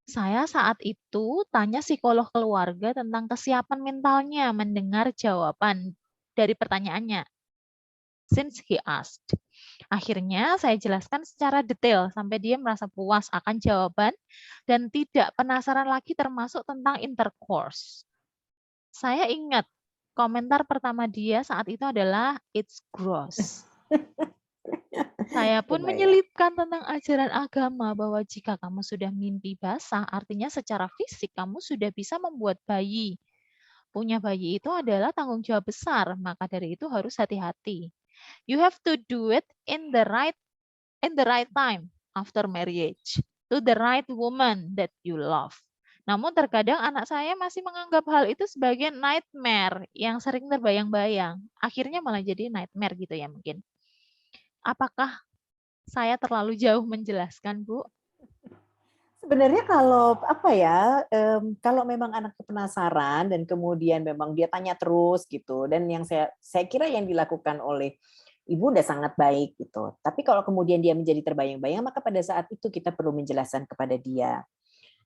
Saya saat itu tanya psikolog keluarga tentang kesiapan mentalnya mendengar jawaban dari pertanyaannya. Since he asked. Akhirnya saya jelaskan secara detail sampai dia merasa puas akan jawaban dan tidak penasaran lagi termasuk tentang intercourse. Saya ingat komentar pertama dia saat itu adalah it's gross. Saya pun menyelipkan tentang ajaran agama bahwa jika kamu sudah mimpi basah, artinya secara fisik kamu sudah bisa membuat bayi. Punya bayi itu adalah tanggung jawab besar, maka dari itu harus hati-hati. You have to do it in the right time after marriage, to the right woman that you love. Namun terkadang anak saya masih menganggap hal itu sebagai nightmare yang sering terbayang-bayang. Akhirnya malah jadi nightmare gitu ya mungkin. Apakah saya terlalu jauh menjelaskan, Bu? Sebenarnya kalau memang anak penasaran dan kemudian memang dia tanya terus gitu, dan yang saya kira yang dilakukan oleh ibu udah sangat baik gitu. Tapi kalau kemudian dia menjadi terbayang-bayang, maka pada saat itu kita perlu menjelaskan kepada dia,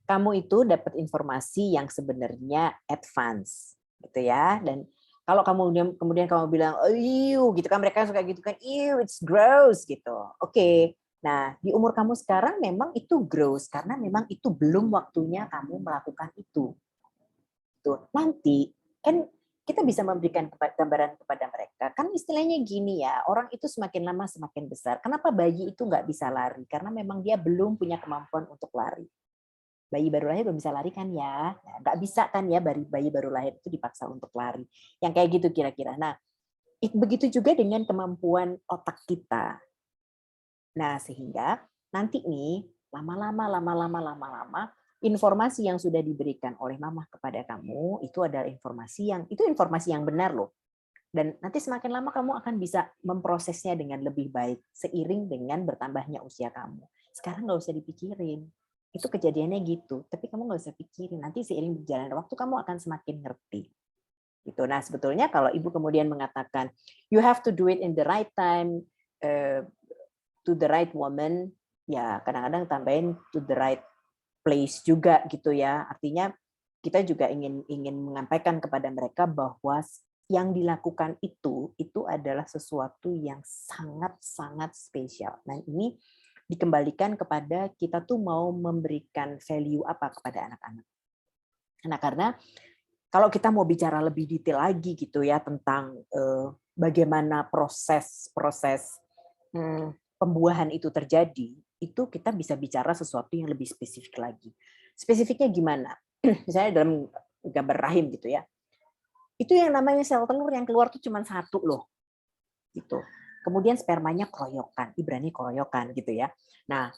kamu itu dapat informasi yang sebenarnya advance gitu ya. Dan kalau kemudian kamu bilang, oh, ew, gitu kan, mereka suka gitu kan, ew, it's gross gitu. Oke. Nah, di umur kamu sekarang memang itu gross karena memang itu belum waktunya kamu melakukan itu. Tuh, nanti kan kita bisa memberikan gambaran kepada mereka. Kan istilahnya gini ya, orang itu semakin lama semakin besar. Kenapa bayi itu nggak bisa lari? Karena memang dia belum punya kemampuan untuk lari. Bayi baru lahir belum bisa lari kan ya? Nggak bisa kan ya, bayi baru lahir itu dipaksa untuk lari. Yang kayak gitu kira-kira. Nah, begitu juga dengan kemampuan otak kita. Nah, sehingga nanti nih lama-lama informasi yang sudah diberikan oleh mama kepada kamu itu adalah informasi yang benar loh. Dan nanti semakin lama kamu akan bisa memprosesnya dengan lebih baik seiring dengan bertambahnya usia kamu. Sekarang nggak usah dipikirin. Itu kejadiannya gitu, tapi kamu nggak usah pikirin. Nanti seiring berjalannya waktu kamu akan semakin ngerti. Gitu. Nah, sebetulnya kalau ibu kemudian mengatakan you have to do it in the right time, to the right woman, ya kadang-kadang tambahin to the right place juga gitu ya. Artinya kita juga ingin menyampaikan kepada mereka bahwa yang dilakukan itu adalah sesuatu yang sangat-sangat spesial. Nah, ini dikembalikan kepada kita tuh mau memberikan value apa kepada anak-anak. Nah, karena kalau kita mau bicara lebih detail lagi gitu ya tentang bagaimana proses pembuahan itu terjadi, itu kita bisa bicara sesuatu yang lebih spesifik lagi. Spesifiknya gimana? Misalnya dalam gambar rahim gitu ya. Itu yang namanya sel telur yang keluar tuh cuma satu loh. Gitu. Kemudian spermanya keroyokan, Ibrani keroyokan gitu ya. Nah,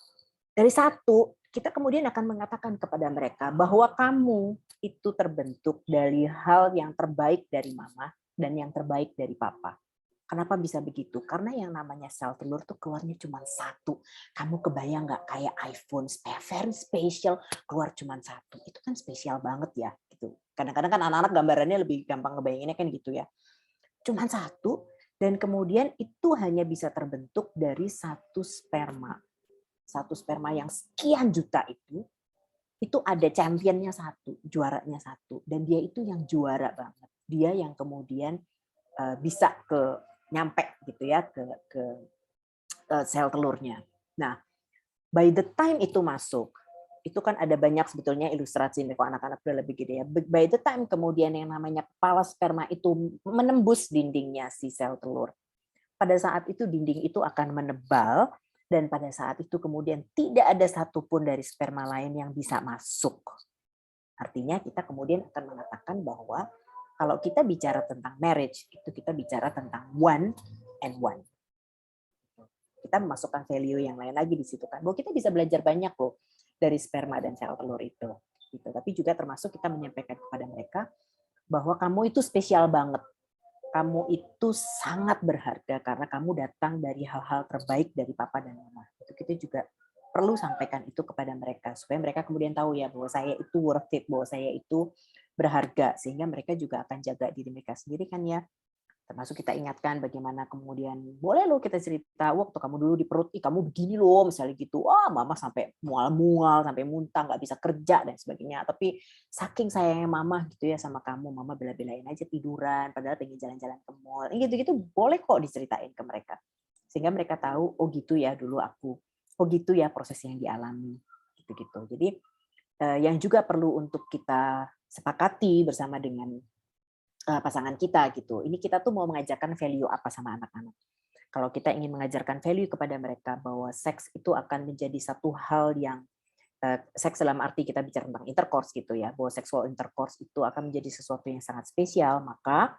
dari satu kita kemudian akan mengatakan kepada mereka bahwa kamu itu terbentuk dari hal yang terbaik dari mama dan yang terbaik dari papa. Kenapa bisa begitu? Karena yang namanya sel telur tuh keluarnya cuma satu. Kamu kebayang nggak kayak iPhone very special keluar cuma satu? Itu kan spesial banget ya. Gitu. Kadang-kadang kan anak-anak gambarannya lebih gampang ngebayanginnya kan gitu ya. Cuma satu dan kemudian itu hanya bisa terbentuk dari satu sperma. Satu sperma yang sekian juta itu ada championnya satu, juaranya satu, dan dia itu yang juara banget. Dia yang kemudian bisa nyampe gitu ya ke sel telurnya. Nah, by the time itu masuk, itu kan ada banyak sebetulnya ilustrasi kalau anak-anak udah lebih gede ya. By the time kemudian yang namanya kepala sperma itu menembus dindingnya si sel telur. Pada saat itu dinding itu akan menebal dan pada saat itu kemudian tidak ada satupun dari sperma lain yang bisa masuk. Artinya kita kemudian akan mengatakan bahwa kalau kita bicara tentang marriage, itu kita bicara tentang one and one. Kita memasukkan value yang lain lagi di situ kan. Bahwa kita bisa belajar banyak loh dari sperma dan sel telur itu. Gitu. Tapi juga termasuk kita menyampaikan kepada mereka bahwa kamu itu spesial banget. Kamu itu sangat berharga karena kamu datang dari hal-hal terbaik dari papa dan mama. Itu kita juga perlu sampaikan itu kepada mereka supaya mereka kemudian tahu ya bahwa saya itu worth it, bahwa saya itu berharga, sehingga mereka juga akan jaga diri mereka sendiri kan ya. Termasuk kita ingatkan bagaimana kemudian boleh loh kita cerita waktu kamu dulu di perut, kamu begini loh misalnya gitu, mama sampai mual-mual, sampai muntah, nggak bisa kerja dan sebagainya. Tapi saking sayangnya mama gitu ya sama kamu, mama bela-belain aja tiduran, padahal pengen jalan-jalan ke mall. Gitu-gitu boleh kok diceritain ke mereka, sehingga mereka tahu oh gitu ya dulu aku, oh gitu ya proses yang dialami, gitu-gitu. Jadi yang juga perlu untuk kita sepakati bersama dengan pasangan kita gitu. Ini kita tuh mau mengajarkan value apa sama anak-anak. Kalau kita ingin mengajarkan value kepada mereka bahwa seks itu akan menjadi satu hal yang seks dalam arti kita bicara tentang intercourse gitu ya, bahwa sexual intercourse itu akan menjadi sesuatu yang sangat spesial, maka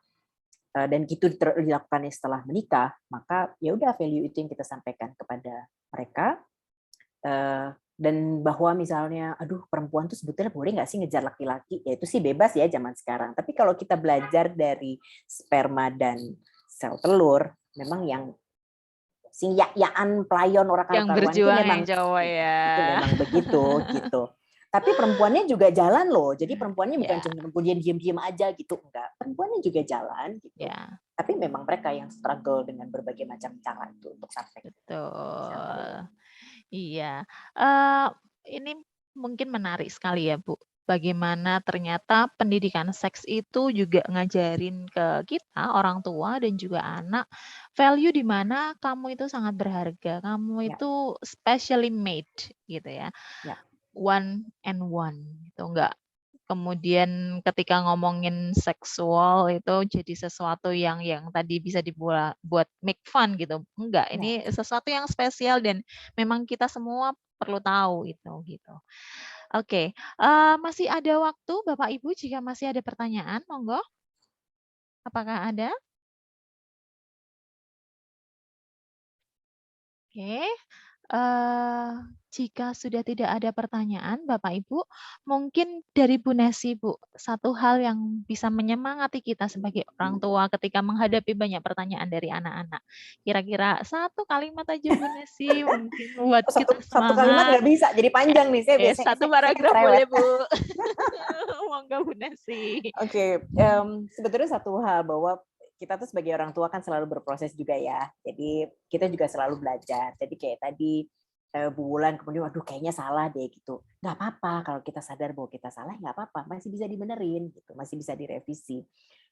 dan itu dilakukannya setelah menikah, maka ya udah value itu yang kita sampaikan kepada mereka. Dan bahwa misalnya, aduh perempuan tuh sebetulnya boleh nggak sih ngejar laki-laki? Ya itu sih bebas ya zaman sekarang. Tapi kalau kita belajar dari sperma dan sel telur, memang yang sing yaan pelayon orang Yang karuan itu berjuang memang yang cowok ya. itu memang begitu gitu. Tapi perempuannya juga jalan loh. Jadi perempuannya bukan cuma kemudian diam-diam aja gitu, enggak. Perempuannya juga jalan gitu. Tapi memang mereka yang struggle dengan berbagai macam cara itu untuk sampai. Betul. Iya, ini mungkin menarik sekali ya Bu, bagaimana ternyata pendidikan seks itu juga ngajarin ke kita, orang tua dan juga anak, value di mana kamu itu sangat berharga, kamu itu specially made gitu ya. One and one gitu, enggak kemudian ketika ngomongin seksual itu jadi sesuatu yang tadi bisa buat make fun gitu. Enggak, ini sesuatu yang spesial dan memang kita semua perlu tahu itu gitu. Oke, masih ada waktu Bapak Ibu jika masih ada pertanyaan, monggo. Apakah ada? Oke, Jika sudah tidak ada pertanyaan, Bapak Ibu, mungkin dari Bu Nesi, Bu, satu hal yang bisa menyemangati kita sebagai orang tua ketika menghadapi banyak pertanyaan dari anak-anak. Kira-kira satu kalimat aja Bu Nesi, mungkin buat kita Satu kalimat semangat. nggak bisa, jadi panjang nih. Saya biasanya Satu saya paragraf cerewet. boleh, Bu. Monggo Bu Nesi. Oke, sebetulnya satu hal bahwa kita tuh sebagai orang tua kan selalu berproses juga ya. Jadi kita juga selalu belajar. Jadi kayak tadi Bu Wulan kemudian, waduh kayaknya salah deh gitu. Nggak apa-apa kalau kita sadar bahwa kita salah, nggak apa-apa, masih bisa dibenerin gitu, masih bisa direvisi.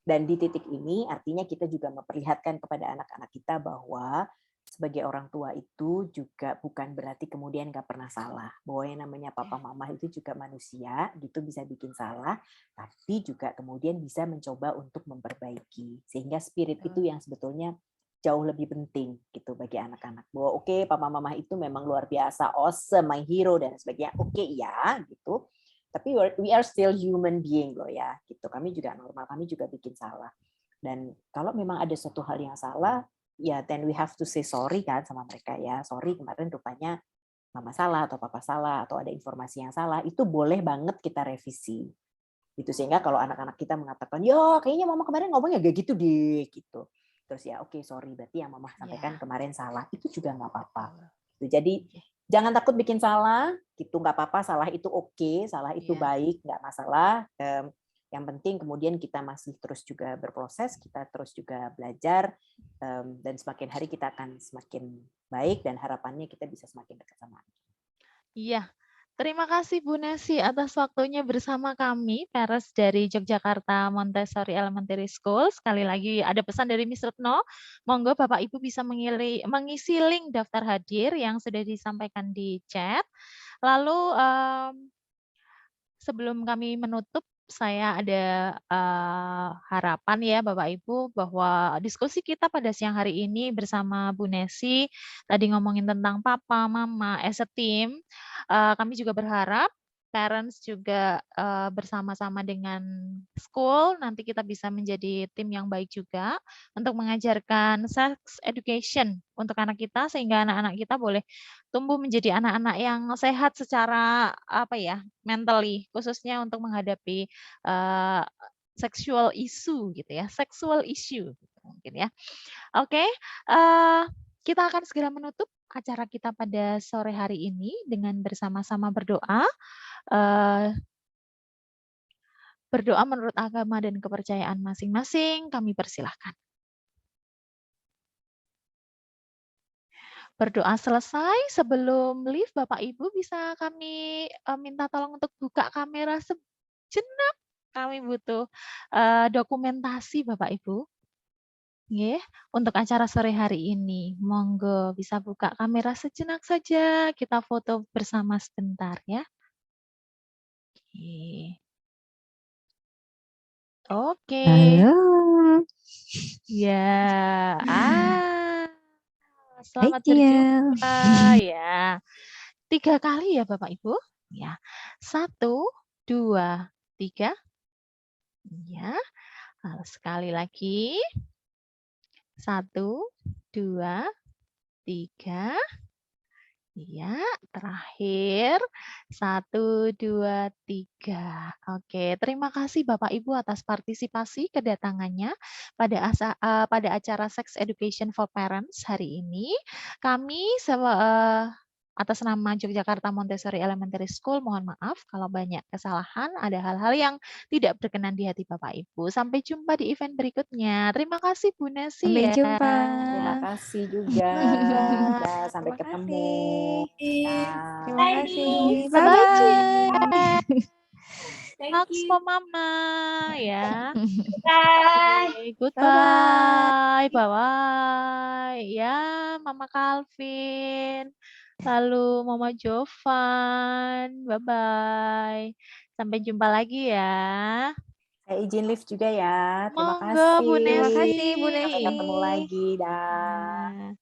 Dan di titik ini artinya kita juga memperlihatkan kepada anak-anak kita bahwa sebagai orang tua itu juga bukan berarti kemudian nggak pernah salah. Bahwa yang namanya papa mama itu juga manusia, gitu bisa bikin salah, tapi juga kemudian bisa mencoba untuk memperbaiki. Sehingga spirit itu yang sebetulnya jauh lebih penting gitu bagi anak-anak. Bahwa oke, papa mama itu memang luar biasa, awesome, my hero dan sebagainya. Oke, ya gitu. Tapi we are still human being loh ya. Gitu. Kami juga normal, kami juga bikin salah. Dan kalau memang ada suatu hal yang salah, ya then we have to say sorry kan sama mereka ya. Sorry kemarin rupanya mama salah atau papa salah atau ada informasi yang salah, itu boleh banget kita revisi. Gitu sehingga kalau anak-anak kita mengatakan, "Ya, kayaknya mama kemarin ngomongnya gak gitu deh." gitu. Terus ya oke, sorry berarti yang mama sampaikan kemarin salah. Itu juga nggak apa-apa. Jadi jangan takut bikin salah, gitu nggak apa-apa, salah itu oke, salah itu baik, nggak masalah. Yang penting kemudian kita masih terus juga berproses, kita terus juga belajar, dan semakin hari kita akan semakin baik dan harapannya kita bisa semakin dekat sama anak. Iya, terima kasih Bu Nesi atas waktunya bersama kami, parents dari Yogyakarta Montessori Elementary School. Sekali lagi ada pesan dari Miss Retno, monggo Bapak Ibu bisa mengisi link daftar hadir yang sudah disampaikan di chat. Lalu sebelum kami menutup, saya ada harapan ya Bapak Ibu bahwa diskusi kita pada siang hari ini bersama Bu Nesi tadi ngomongin tentang papa, mama, as a team. Kami juga berharap parents juga bersama-sama dengan school nanti kita bisa menjadi tim yang baik juga untuk mengajarkan sex education untuk anak kita sehingga anak-anak kita boleh tumbuh menjadi anak-anak yang sehat secara mentally khususnya untuk menghadapi sexual issue gitu ya, sexual issue gitu mungkin ya. Oke, kita akan segera menutup acara kita pada sore hari ini dengan bersama-sama berdoa. Berdoa menurut agama dan kepercayaan masing-masing, kami persilahkan. Berdoa selesai, sebelum live Bapak Ibu bisa kami minta tolong untuk buka kamera sejenak. Kami butuh dokumentasi Bapak Ibu. Untuk acara sore hari ini, monggo bisa buka kamera sejenak saja, kita foto bersama sebentar ya. Oke. Halo. Ya. Selamat Hai, berjumpa ya. 3 kali ya Bapak Ibu. Ya. 1, 2, 3. Ya. Lalu sekali lagi. 1, 2, 3. Ya, terakhir 1, 2, 3. Oke, terima kasih Bapak Ibu atas partisipasi kedatangannya pada acara Sex Education for Parents hari ini. Kami atas nama Yogyakarta Montessori Elementary School mohon maaf kalau banyak kesalahan, ada hal-hal yang tidak berkenan di hati Bapak Ibu. Sampai jumpa di event berikutnya. Terima kasih Bu Nesi Sampai ya. jumpa. Terima kasih juga. Sampai ketemu. Terima kasih. Bye-bye. Hugs for Mama ya. Bye. Goodbye. Bye-bye. Ya, Mama Calvin. Lalu Mama Jovan. Bye-bye. Sampai jumpa lagi ya. Saya izin live juga ya. Terima Monggo, kasih. Bu Nesi. Terima kasih Bu Sampai Nesi. ketemu lagi. Dah.